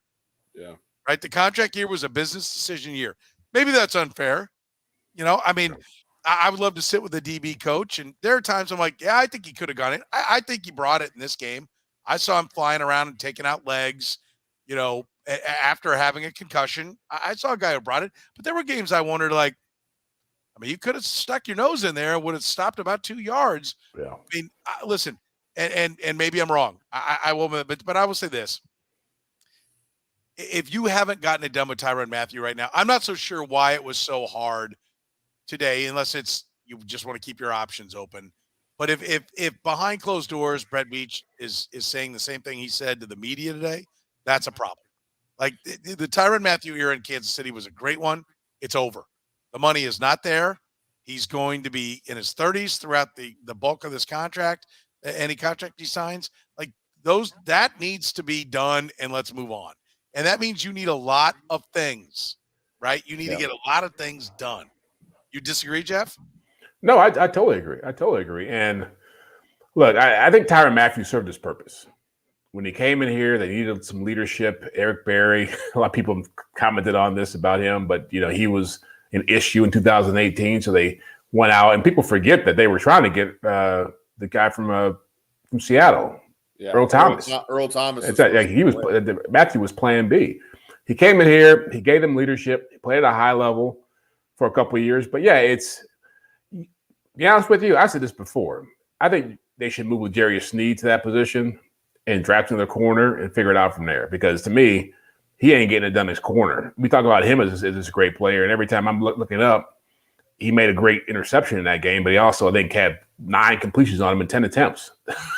Yeah. Right. The contract year was a business decision year. Maybe that's unfair. You know, I mean, I would love to sit with a DB coach. And there are times I'm like, yeah, I think he could have gone in. I think he brought it in this game. I saw him flying around and taking out legs, you know, after having a concussion. I saw a guy who brought it. But there were games I wondered, like, I mean, you could have stuck your nose in there and would have stopped about 2 yards. Yeah. I mean, listen, and maybe I'm wrong. I will, but I will say this. If you haven't gotten it done with Tyrann Mathieu right now, I'm not so sure why it was so hard today, unless it's you just want to keep your options open. But if behind closed doors, Brett Veach is saying the same thing he said to the media today, that's a problem. Like the Tyrann Mathieu era in Kansas City was a great one. It's over. The money is not there. He's going to be in his 30s throughout the bulk of this contract, any contract he signs. Like that needs to be done, and let's move on. And that means you need a lot of things, right? You need to get a lot of things done. You disagree, Jeff? No, I totally agree. I totally agree. And look, I think Tyrann Mathieu served his purpose. When he came in here, they needed some leadership. Eric Berry, a lot of people commented on this about him, but, you know, he was an issue in 2018. So they went out, and people forget that they were trying to get the guy from Seattle. Yeah, Earl Thomas. Earl Thomas. Mathieu was plan B. He came in here. He gave them leadership. He played at a high level for a couple of years. But, yeah, to be honest with you, I said this before. I think they should move with Jerry Sneed to that position and draft in the corner and figure it out from there. Because, to me, he ain't getting it done as corner. We talk about him as this great player. And every time I'm looking up, he made a great interception in that game. But he also, I think, had 9 completions on him in 10 attempts.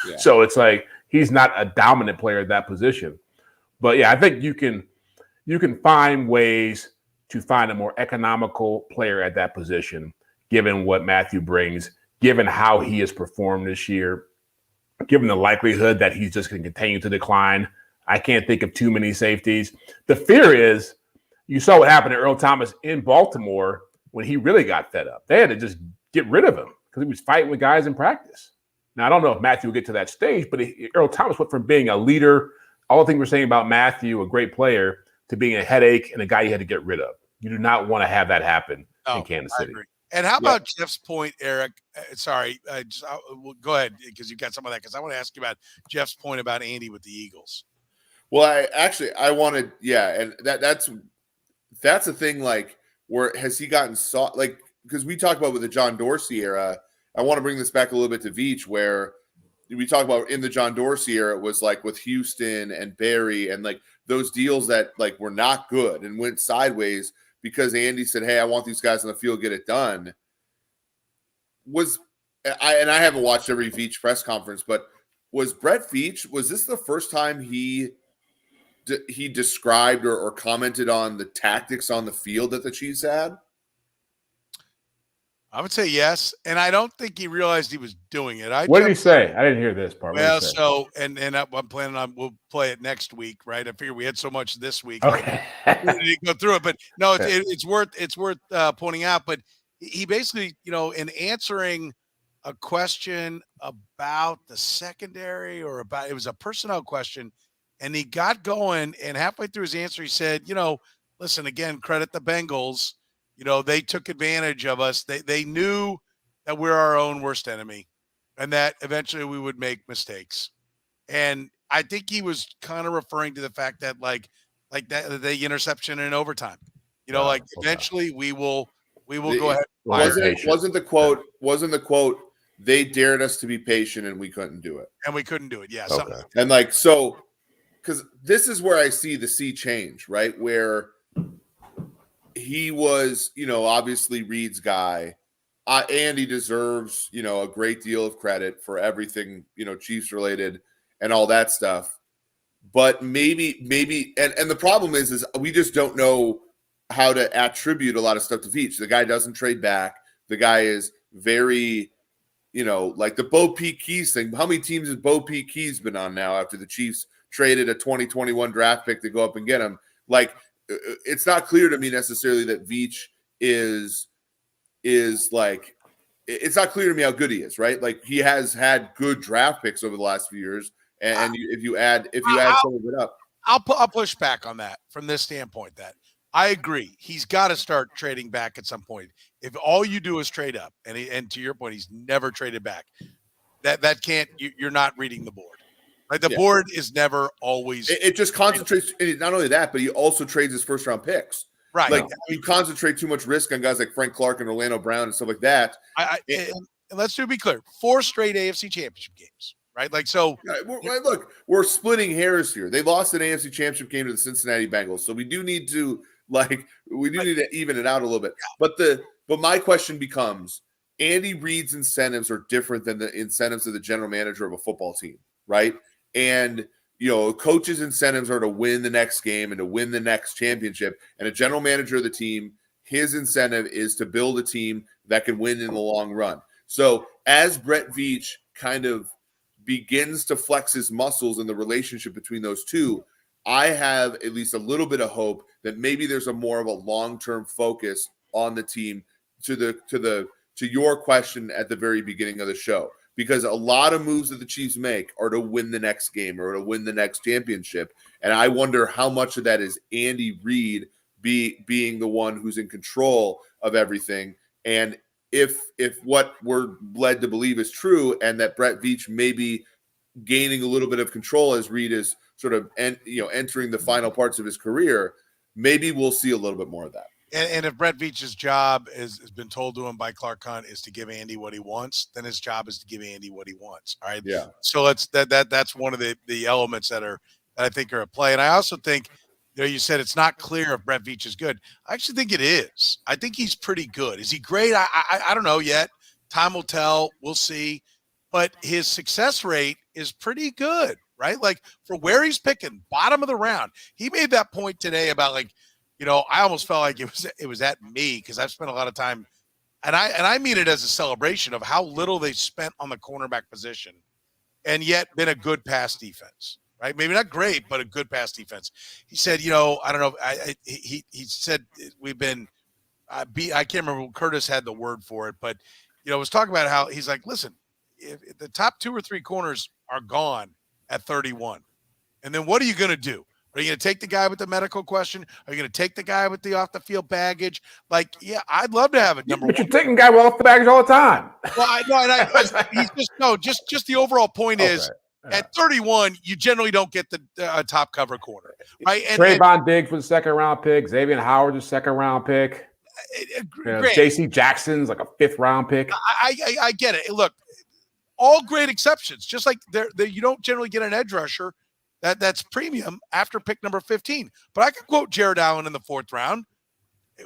Yeah. So it's like – he's not a dominant player at that position. But, yeah, I think you can find ways to find a more economical player at that position, given what Mathieu brings, given how he has performed this year, given the likelihood that he's just going to continue to decline. I can't think of too many safeties. The fear is you saw what happened to Earl Thomas in Baltimore when he really got fed up. They had to just get rid of him because he was fighting with guys in practice. Now, I don't know if Mathieu will get to that stage, but Earl Thomas went from being a leader, all the things we're saying about Mathieu, a great player, to being a headache and a guy you had to get rid of. You do not want to have that happen in Kansas City. I agree. And how about Jeff's point, Eric? Well, go ahead, because you got some of that, because I want to ask you about Jeff's point about Andy with the Eagles. Well, I wanted, and that's a thing, like, where has he gotten soft? Like, because we talk about with the John Dorsey era, I want to bring this back a little bit to Veach, where we talk about in the John Dorsey era, it was like with Houston and Barry and like those deals that like were not good and went sideways because Andy said, "Hey, I want these guys on the field, get it done." I haven't watched every Veach press conference, but was Brett Veach, was this the first time he described or commented on the tactics on the field that the Chiefs had? I would say yes, and I don't think he realized he was doing it. What did he say? I didn't hear this part. Well, so and I'm planning on we'll play it next week, right? I figure we had so much this week. Okay, we didn't go through it, but no, it's worth pointing out. But he basically, in answering a question about the secondary or about, it was a personnel question, and he got going, and halfway through his answer, he said, listen, again, credit the Bengals. They took advantage of us. They knew that we're our own worst enemy and that eventually we would make mistakes. And I think he was kind of referring to the fact that like that the interception in overtime, eventually we will go ahead. Wasn't the quote, they dared us to be patient and we couldn't do it. And we couldn't do it. Yeah. Okay. And like, so, because this is where I see the sea change, right? Where he was, obviously Reid's guy. Andy deserves, a great deal of credit for everything, Chiefs related and all that stuff. But maybe, and the problem is we just don't know how to attribute a lot of stuff to Veach. The guy doesn't trade back. The guy is very, like the Bo Peep Keys thing. How many teams has Bo Peep Keys been on now after the Chiefs traded a 2021 draft pick to go up and get him? Like, it's not clear to me necessarily that Veach is like, it's not clear to me how good he is, right? Like, he has had good draft picks over the last few years, and if you add some of it up, I'll push back on that from this standpoint. That I agree, he's got to start trading back at some point. If all you do is trade up, and to your point, he's never traded back. That can't. You're not reading the board. Right, the board is never always. It just concentrates. Not only that, but he also trades his first round picks. Right, like you concentrate too much risk on guys like Frank Clark and Orlando Brown and stuff like that. And let's be clear: 4 straight AFC Championship games. Right, like so. Look, we're splitting hairs here. They lost an AFC Championship game to the Cincinnati Bengals, so we do need to need to even it out a little bit. But my question becomes: Andy Reid's incentives are different than the incentives of the general manager of a football team, right? And, a coach's incentives are to win the next game and to win the next championship. And a general manager of the team, his incentive is to build a team that can win in the long run. So as Brett Veach kind of begins to flex his muscles in the relationship between those two, I have at least a little bit of hope that maybe there's a more of a long-term focus on the team to your question at the very beginning of the show. Because a lot of moves that the Chiefs make are to win the next game or to win the next championship. And I wonder how much of that is Andy Reid being the one who's in control of everything. And if what we're led to believe is true and that Brett Veach may be gaining a little bit of control as Reid is sort of entering the final parts of his career, maybe we'll see a little bit more of that. And if Brett Veach's job has been told to him by Clark Hunt is to give Andy what he wants, then his job is to give Andy what he wants. All right. Yeah. So that's one of the elements that I think are at play. And I also think, you said it's not clear if Brett Veach is good. I actually think it is. I think he's pretty good. Is he great? I don't know yet. Time will tell. We'll see. But his success rate is pretty good, right? Like for where he's picking, bottom of the round. He made that point today about I almost felt like it was at me because I've spent a lot of time, and I mean it as a celebration of how little they spent on the cornerback position, and yet been a good pass defense, right? Maybe not great, but a good pass defense. He said, I don't know. He said we've been I can't remember. Curtis had the word for it, but was talking about how he's like, listen, if the top 2 or 3 corners are gone at 31, and then what are you going to do? Are you going to take the guy with the medical question? Are you going to take the guy with the off the field baggage? Like, yeah, I'd love to have it. Number but one, you're taking guy off the baggage all the time. well, I know, and he's just the overall point is at 31, you generally don't get the top cover corner, right? And Trayvon Diggs was a second-round pick. Xavier Howard's a second-round pick. J.C. Jackson's like a 5th-round pick. I get it. Look, all great exceptions. Just like you don't generally get an edge rusher that's premium after pick number 15. But I could quote Jared Allen in the 4th round.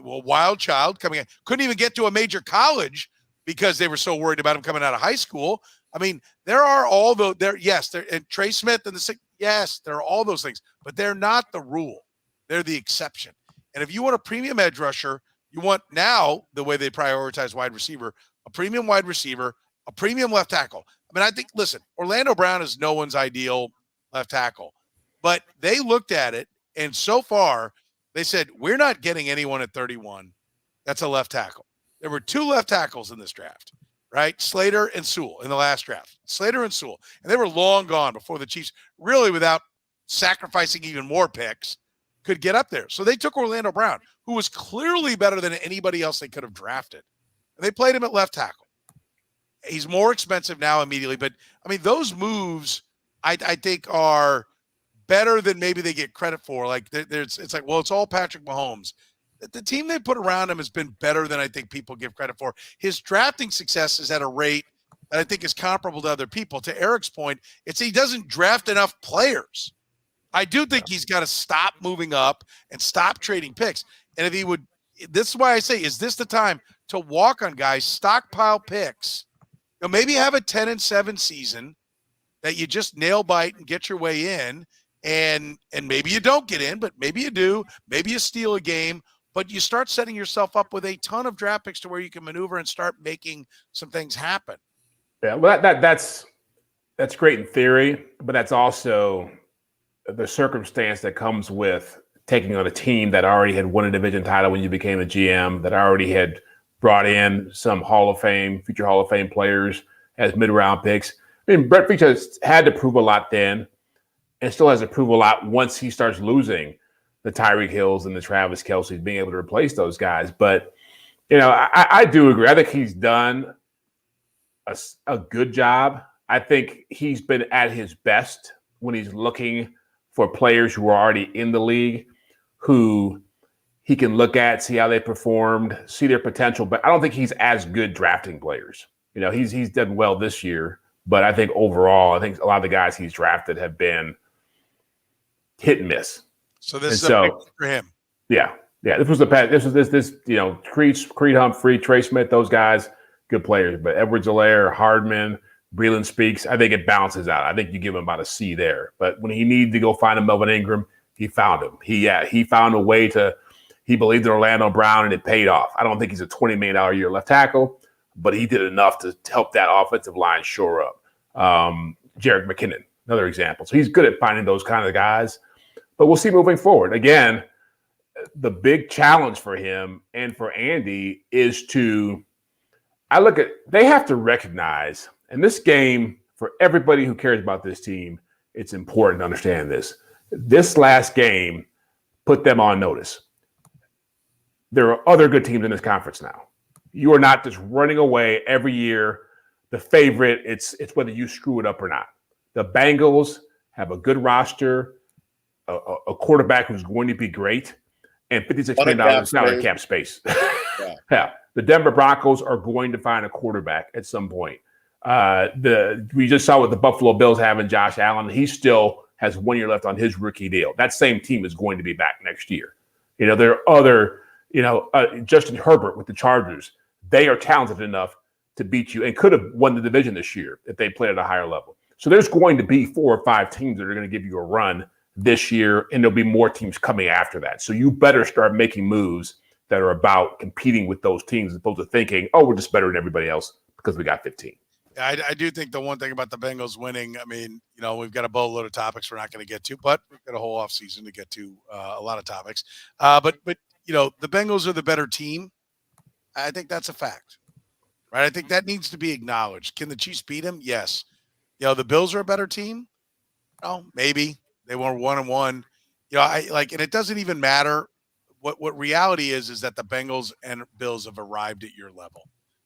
Well, wild child coming in. Couldn't even get to a major college because they were so worried about him coming out of high school. I mean, there are all those there. Yes, and Trey Smith and yes, there are all those things, but they're not the rule. They're the exception. And if you want a premium edge rusher, you want now the way they prioritize wide receiver, a premium wide receiver, a premium left tackle. I mean, I think, listen, Orlando Brown is no one's ideal left tackle, but they looked at it, and so far they said, we're not getting anyone at 31 that's a left tackle. There were 2 left tackles in this draft, right? Slater and Sewell in the last draft. Slater and Sewell. And they were long gone before the Chiefs, really without sacrificing even more picks, could get up there. So they took Orlando Brown, who was clearly better than anybody else they could have drafted. And they played him at left tackle. He's more expensive now immediately. But, I mean, those moves I think are better than maybe they get credit for. Like, it's like, well, it's all Patrick Mahomes. The team they put around him has been better than I think people give credit for. His drafting success is at a rate that I think is comparable to other people. To Eric's point, it's he doesn't draft enough players. I do think he's got to stop moving up and stop trading picks. And if he would, this is why I say, is this the time to walk on guys, stockpile picks, maybe have a 10-7 season that you just nail bite and get your way in, and maybe you don't get in, but maybe you do. Maybe you steal a game, but you start setting yourself up with a ton of draft picks to where you can maneuver and start making some things happen. Yeah, well, that's great in theory, but that's also the circumstance that comes with taking on a team that already had won a division title when you became a GM, that already had brought in some future Hall of Fame players as mid-round picks. I mean, Brett Veach has had to prove a lot then, and still has to prove a lot once he starts losing the Tyreek Hills and the Travis Kelce's, being able to replace those guys. But, I do agree. I think he's done a good job. I think he's been at his best when he's looking for players who are already in the league, who he can look at, see how they performed, see their potential. But I don't think he's as good drafting players. He's done well this year, but I think overall, I think a lot of the guys he's drafted have been hit and miss. So this is a big for him. Yeah. This was Creed Humphrey, Trey Smith, those guys, good players. But Edwards-Helaire, Hardman, Breeland Speaks, I think it balances out. I think you give him about a C there. But when he needed to go find a Melvin Ingram, he found him. He found a way he believed in Orlando Brown, and it paid off. I don't think he's a $20 million a year left tackle, but he did enough to help that offensive line shore up. Jerick McKinnon, another example. So he's good at finding those kind of guys. But we'll see moving forward. Again, the big challenge for him and for Andy is they have to recognize, and this game, for everybody who cares about this team, it's important to understand this. This last game put them on notice. There are other good teams in this conference now. You are not just running away every year, the favorite. It's whether you screw it up or not. The Bengals have a good roster, a quarterback who's going to be great, and $56 million salary cap space. Yeah. The Denver Broncos are going to find a quarterback at some point. We just saw what the Buffalo Bills have in Josh Allen. He still has 1 year left on his rookie deal. That same team is going to be back next year. There are other, Justin Herbert with the Chargers. They are talented enough to beat you and could have won the division this year if they played at a higher level. So there's going to be 4 or 5 teams that are going to give you a run this year, and there'll be more teams coming after that. So you better start making moves that are about competing with those teams as opposed to thinking, oh, we're just better than everybody else because we got 15. I do think the one thing about the Bengals winning, I mean, we've got a boatload of topics we're not going to get to, but we've got a whole off season to get to a lot of topics. But the Bengals are the better team. I think that's a fact. right? I think that needs to be acknowledged. Can the Chiefs beat them? Yes. The Bills are a better team. Oh, maybe they were 1-1. And it doesn't even matter. What reality is that the Bengals and Bills have arrived at your level.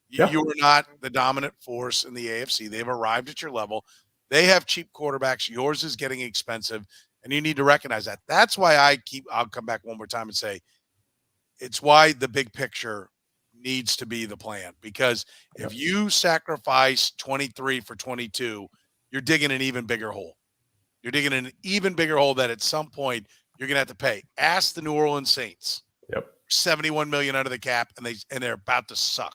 Yeah. You are not the dominant force in the AFC. They've arrived at your level. They have cheap quarterbacks. Yours is getting expensive, and you need to recognize that. That's why I'll come back one more time and say it's why the big picture needs to be the plan. Because if you sacrifice 23 for 22, you're digging an even bigger hole. You're digging an even bigger hole that at some point you're going to have to pay. Ask the New Orleans Saints. Yep. $71 million under the cap, and they're about to suck.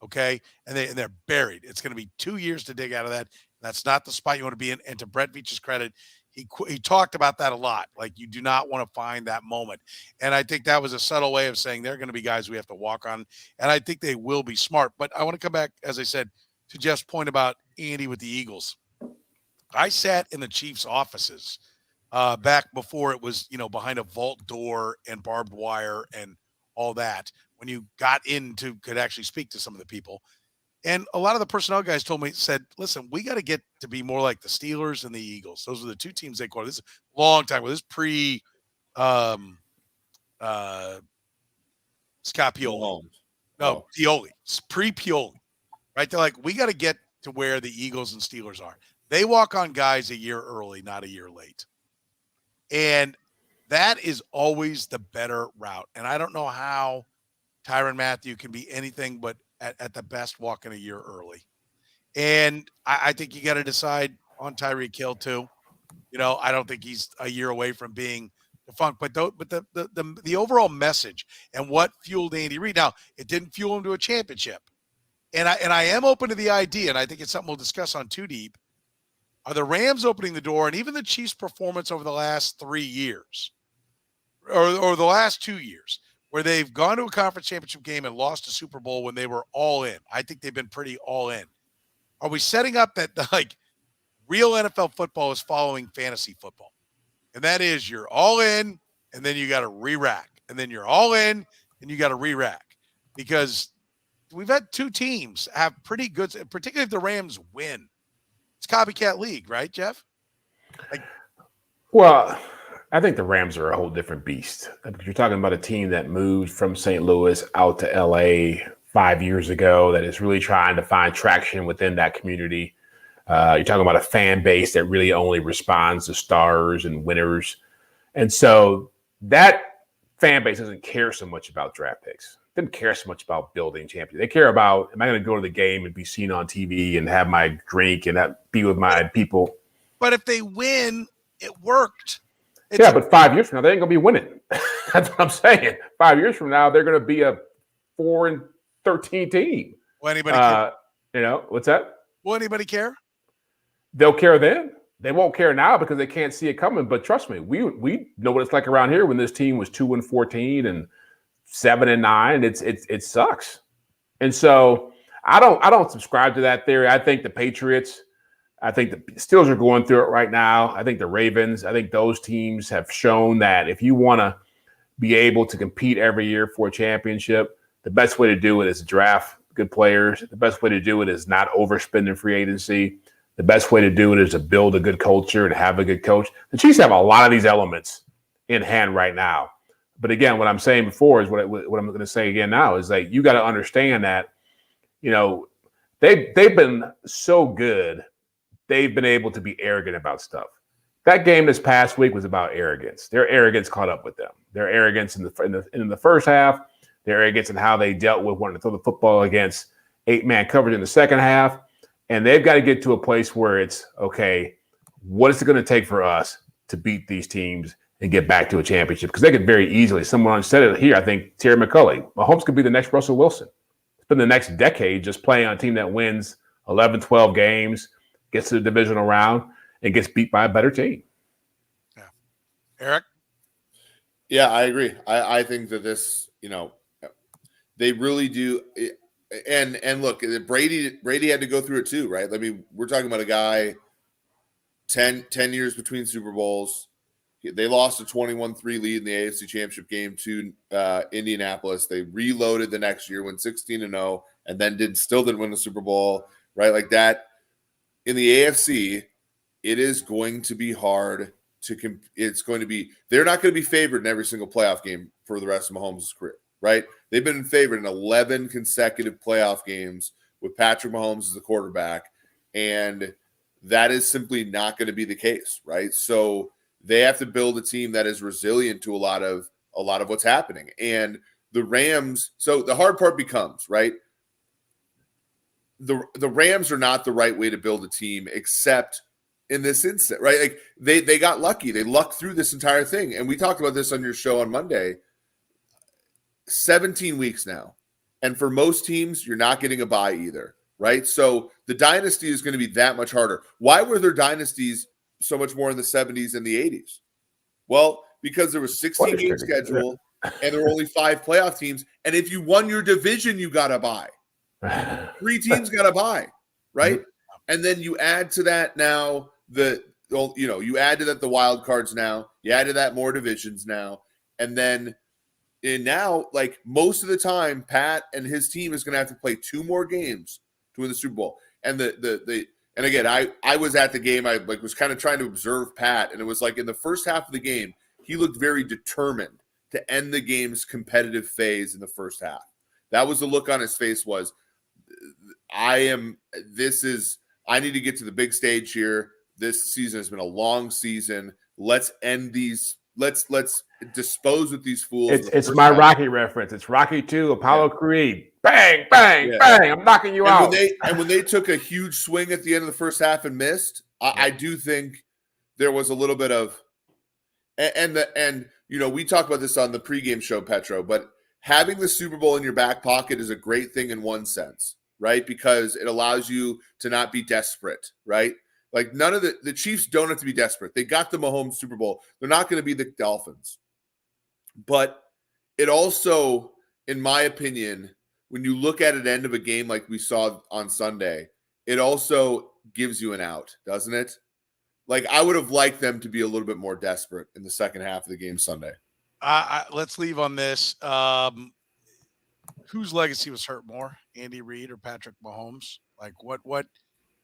Okay, and they're buried. It's going to be 2 years to dig out of that. That's not the spot you want to be in. And to Brett Veach's credit, he talked about that a lot. Like, you do not want to find that moment. And I think that was a subtle way of saying they're going to be guys we have to walk on. And I think they will be smart. But I want to come back, as I said, to Jeff's point about Andy with the Eagles. I sat in the Chiefs' offices back before it was, behind a vault door and barbed wire and all that, when you could actually speak to some of the people. And a lot of the personnel guys said, listen, we got to get to be more like the Steelers and the Eagles. Those are the two teams they called. This is a long time. This is pre Scott Pioli. No, Pioli. It's pre-Pioli. Right? They're like, we got to get to where the Eagles and Steelers are. They walk on guys a year early, not a year late. And that is always the better route. And I don't know how Tyrann Mathieu can be anything but at the best walking a year early. And I think you got to decide on Tyreek Hill too. I don't think he's a year away from being defunct. But the overall message and what fueled Andy Reid. Now, it didn't fuel him to a championship. And I am open to the idea, and I think it's something we'll discuss on Too Deep. Are the Rams opening the door, and even the Chiefs' performance over the last 3 years, or the last 2 years, where they've gone to a conference championship game and lost a Super Bowl when they were all in? I think they've been pretty all in. Are we setting up that, like, real NFL football is following fantasy football? And that is, you're all in, and then you got to re-rack. And then you're all in, and you got to re-rack. Because we've had two teams have pretty good, particularly if the Rams win. It's copycat league, right, Jeff? Well, I think the Rams are a whole different beast. You're talking about a team that moved from St. Louis out to L.A. 5 years ago that is really trying to find traction within that community. You're talking about a fan base that really only responds to stars and winners. And so that fan base doesn't care so much about draft picks. Doesn't care so much about building champions. They care about, am I going to go to the game and be seen on TV and have my drink and be with my people? But if they win, it worked. But 5 years from now, they ain't going to be winning. That's what I'm saying. 5 years from now, they're going to be a 4-13 team. Will anybody care? What's that? Will anybody care? They'll care then. They won't care now because they can't see it coming. But trust me, we know what it's like around here when this team was 2-14 and 7-9. It sucks. And so I don't subscribe to that theory. I think the Patriots, I think the Steelers are going through it right now. I think the Ravens, I think those teams have shown that if you want to be able to compete every year for a championship, the best way to do it is to draft good players. The best way to do it is not overspending free agency. The best way to do it is to build a good culture and have a good coach. The Chiefs have a lot of these elements in hand right now. But again, what I'm saying before is what I'm going to say again now is like, you got to understand that, they've been so good. They've been able to be arrogant about stuff. That game this past week was about arrogance. Their arrogance caught up with them. Their arrogance in the first half, their arrogance in how they dealt with wanting to throw the football against 8-man coverage in the second half. And they've got to get to a place where it's, okay, what is it going to take for us to beat these teams and get back to a championship? Because they could very easily, someone said it here, I think Tyrann Mathieu, Mahomes could be the next Russell Wilson. Spend the next decade just playing on a team that wins 11, 12 games, gets to the divisional round, and gets beat by a better team. Yeah. Eric? Yeah, I agree. I think that this, they really do. And look, Brady had to go through it too, right? I mean, we're talking about a guy 10 years between Super Bowls. They lost a 21-3 lead in the AFC Championship game to Indianapolis. They reloaded the next year, went 16-0, and then still didn't win the Super Bowl, right? Like that. In the AFC, it is going to be hard to they're not going to be favored in every single playoff game for the rest of Mahomes' career, right? They've been favored in 11 consecutive playoff games with Patrick Mahomes as the quarterback, and that is simply not going to be the case, right? So they have to build a team that is resilient to a lot of what's happening. And the Rams, so the hard part becomes, right? The Rams are not the right way to build a team, except in this instant, right? Like they got lucky. They lucked through this entire thing. And we talked about this on your show on Monday. 17 weeks now. And for most teams, you're not getting a bye either, right? So the dynasty is going to be that much harder. Why were there dynasties so much more in the 70s and the 80s? Well, because there was 16-game schedule and there were only 5 playoff teams. And if you won your division, you got a bye. 3 teams got a bye, right? And then you add to that now you add to that the wild cards now. You add to that more divisions now. And now, like most of the time, Pat and his team is going to have to play 2 more games to win the Super Bowl. And and again, I was at the game. I was kind of trying to observe Pat, and it was like in the first half of the game, he looked very determined to end the game's competitive phase in the first half. That was the look on his face was, I need to get to the big stage here. This season has been a long season. Let's end these. Let's dispose with these fools. It's my Rocky reference. It's Rocky 2, Apollo Creed. Bang, bang, bang. I'm knocking you out. When they took a huge swing at the end of the first half and missed, I do think there was a little bit of and we talked about this on the pregame show, Petro, but having the Super Bowl in your back pocket is a great thing in one sense, right? Because it allows you to not be desperate, right? Like none of the Chiefs don't have to be desperate. They got the Mahomes Super Bowl. They're not going to be the Dolphins. But it also, in my opinion, when you look at an end of a game like we saw on Sunday, it also gives you an out, doesn't it? Like I would have liked them to be a little bit more desperate in the second half of the game Sunday. Let's leave on this. Whose legacy was hurt more, Andy Reid or Patrick Mahomes? Like what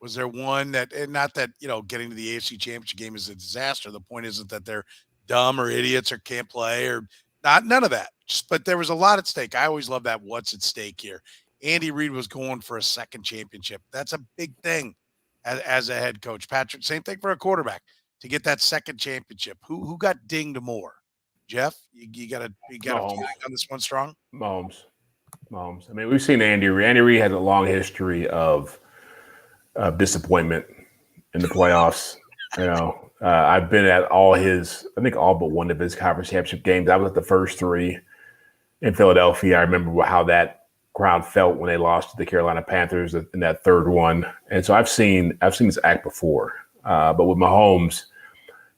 was there one that, and not that, getting to the AFC Championship game is a disaster. The point isn't that they're dumb or idiots or can't play or none of that. But there was a lot at stake. I always love that. What's at stake here? Andy Reid was going for a second championship. That's a big thing as a head coach. Patrick, same thing for a quarterback to get that second championship. Who got dinged more? Jeff, you got a feeling on this one strong? Mahomes. I mean, we've seen Andy Reid. Andy Reid has a long history of disappointment in the playoffs. I've been at all but one of his conference championship games. I was at the first 3 in Philadelphia. I remember how that crowd felt when they lost to the Carolina Panthers in that third one. And so I've seen this act before. But with Mahomes,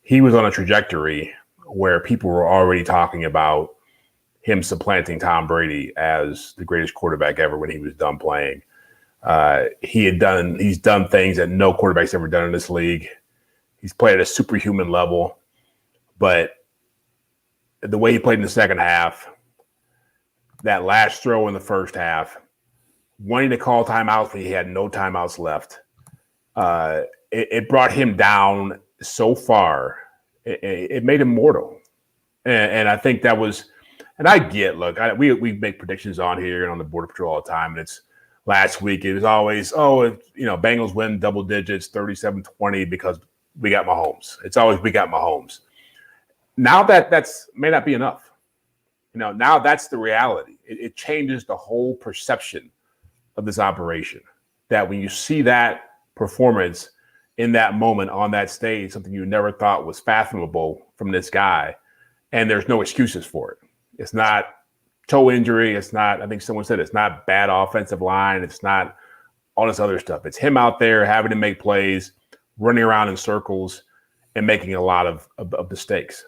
he was on a trajectory where people were already talking about him supplanting Tom Brady as the greatest quarterback ever when he was done playing. He's done things that no quarterback's ever done in this league. He's played at a superhuman level, but the way he played in the second half, that last throw in the first half, wanting to call timeouts when he had no timeouts left, it brought him down so far. It made him mortal. And I think that was, and I get, look, we make predictions on here and on the Border Patrol all the time. And it's last week, it was always, Bengals win double digits, 37-20 because we got Mahomes. It's always, we got Mahomes. Now that's may not be enough. Now that's the reality. It changes the whole perception of this operation. That when you see that performance in that moment on that stage, something you never thought was fathomable from this guy, and there's no excuses for it. It's not toe injury. It's not, I think someone said it's not bad offensive line. It's not all this other stuff. It's him out there having to make plays, running around in circles, and making a lot of mistakes.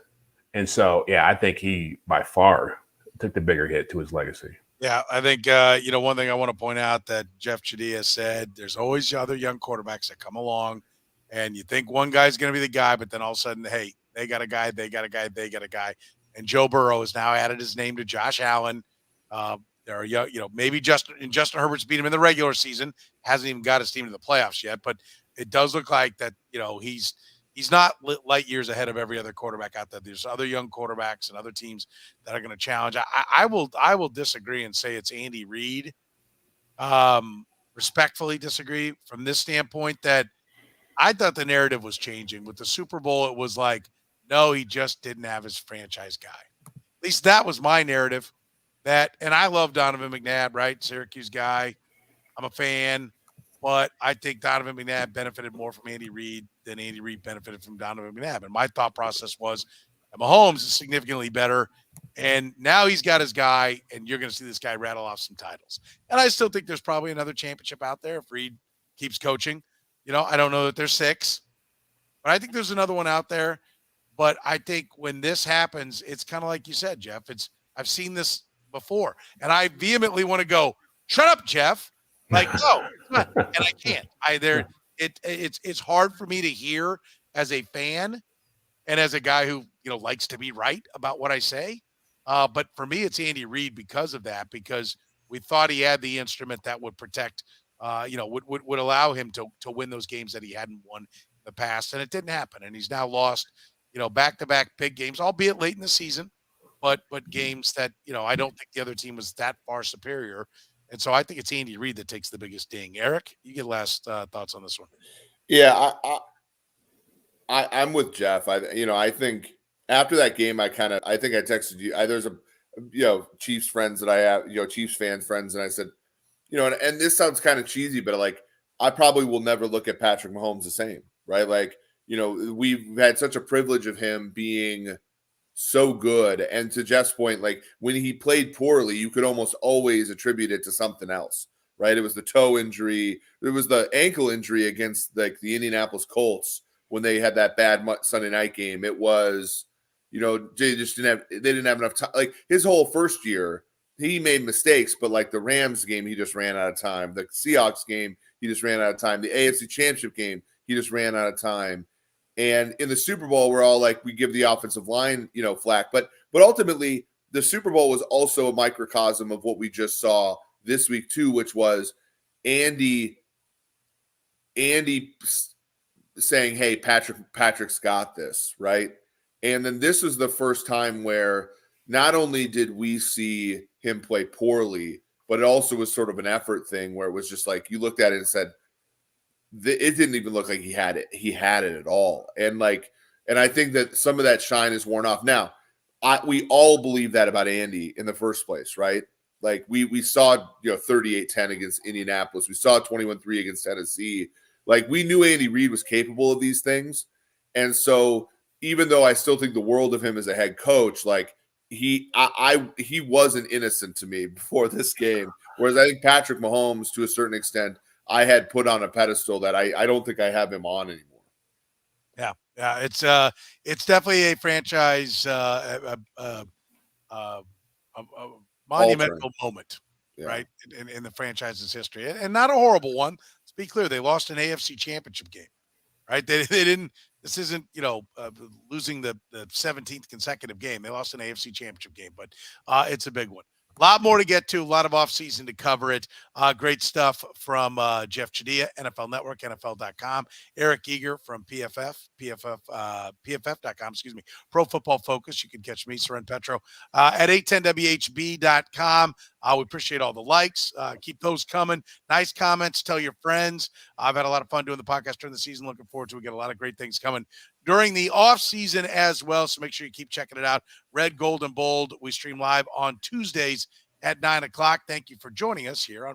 And so, I think he by far took the bigger hit to his legacy. Yeah, I think, one thing I want to point out that Jeff Chadiha said, there's always other young quarterbacks that come along, and you think one guy's going to be the guy, but then all of a sudden, hey, they got a guy. And Joe Burrow has now added his name to Josh Allen. There are maybe Justin Herbert's beat him in the regular season, hasn't even got his team to the playoffs yet, but it does look like that. He's not light years ahead of every other quarterback out there. There's other young quarterbacks and other teams that are going to challenge. I will disagree and say it's Andy Reid. Respectfully disagree from this standpoint that I thought the narrative was changing with the Super Bowl. It was like, no, he just didn't have his franchise guy. At least that was my narrative. And I love Donovan McNabb, right? Syracuse guy. I'm a fan, but I think Donovan McNabb benefited more from Andy Reid than Andy Reid benefited from Donovan McNabb. And my thought process was that Mahomes is significantly better. And now he's got his guy, and you're going to see this guy rattle off some titles. And I still think there's probably another championship out there if Reid keeps coaching. I don't know that there's 6, but I think there's another one out there. But I think when this happens, it's kind of like you said, Jeff. I've seen this before, and I vehemently want to go, shut up, Jeff. Like, no, and I can't. It's hard for me to hear as a fan and as a guy who likes to be right about what I say. But for me, it's Andy Reid because of that, because we thought he had the instrument that would protect, would allow him to win those games that he hadn't won in the past, and it didn't happen. And he's now lost, back-to-back big games, albeit late in the season. But games that, I don't think the other team was that far superior. And so I think it's Andy Reid that takes the biggest ding. Eric, you get last thoughts on this one. Yeah, I'm with Jeff. I think after that game, I think I texted you. There's Chiefs friends that I have, Chiefs fan friends. And I said, and this sounds kind of cheesy, but I probably will never look at Patrick Mahomes the same, right? We've had such a privilege of him being so good. And to Jeff's point, when he played poorly, you could almost always attribute it to something else, right? It was the toe injury. It was the ankle injury against the Indianapolis Colts when they had that bad Sunday night game. It was, they didn't have enough time. His whole first year, he made mistakes, but the Rams game, he just ran out of time. The Seahawks game, he just ran out of time. The AFC Championship game, he just ran out of time. And in the Super Bowl, we're all we give the offensive line, flack. But ultimately, the Super Bowl was also a microcosm of what we just saw this week too, which was Andy saying, "Hey, Patrick's got this," right? And then this was the first time where not only did we see him play poorly, but it also was sort of an effort thing where it was just you looked at it and said, it didn't even look like he had it at all. And I think that some of that shine is worn off. Now, we all believe that about Andy in the first place, right? We saw 38-10 against Indianapolis. We saw 21-3 against Tennessee. We knew Andy Reid was capable of these things. And so even though I still think the world of him as a head coach, he wasn't innocent to me before this game. Whereas I think Patrick Mahomes, to a certain extent, I had put on a pedestal that I don't think I have him on anymore. Yeah, it's definitely a franchise, monumental moment, right, in the franchise's history, and not a horrible one. Let's be clear; they lost an AFC Championship game, right? They didn't. This isn't losing the 17th consecutive game. They lost an AFC Championship game, but it's a big one. A lot more to get to, a lot of offseason to cover it. Great stuff from Jeff Chadiha, NFL Network, NFL.com. Eric Eager from PFF.com, Pro Football Focus. You can catch me, Soren Petro, at 810WHB.com. We appreciate all the likes. Keep those coming. Nice comments. Tell your friends. I've had a lot of fun doing the podcast during the season. Looking forward to it. We get a lot of great things coming during the off season as well. So make sure you keep checking it out. Red, Gold, and Bold. We stream live on Tuesdays at 9:00. Thank you for joining us here on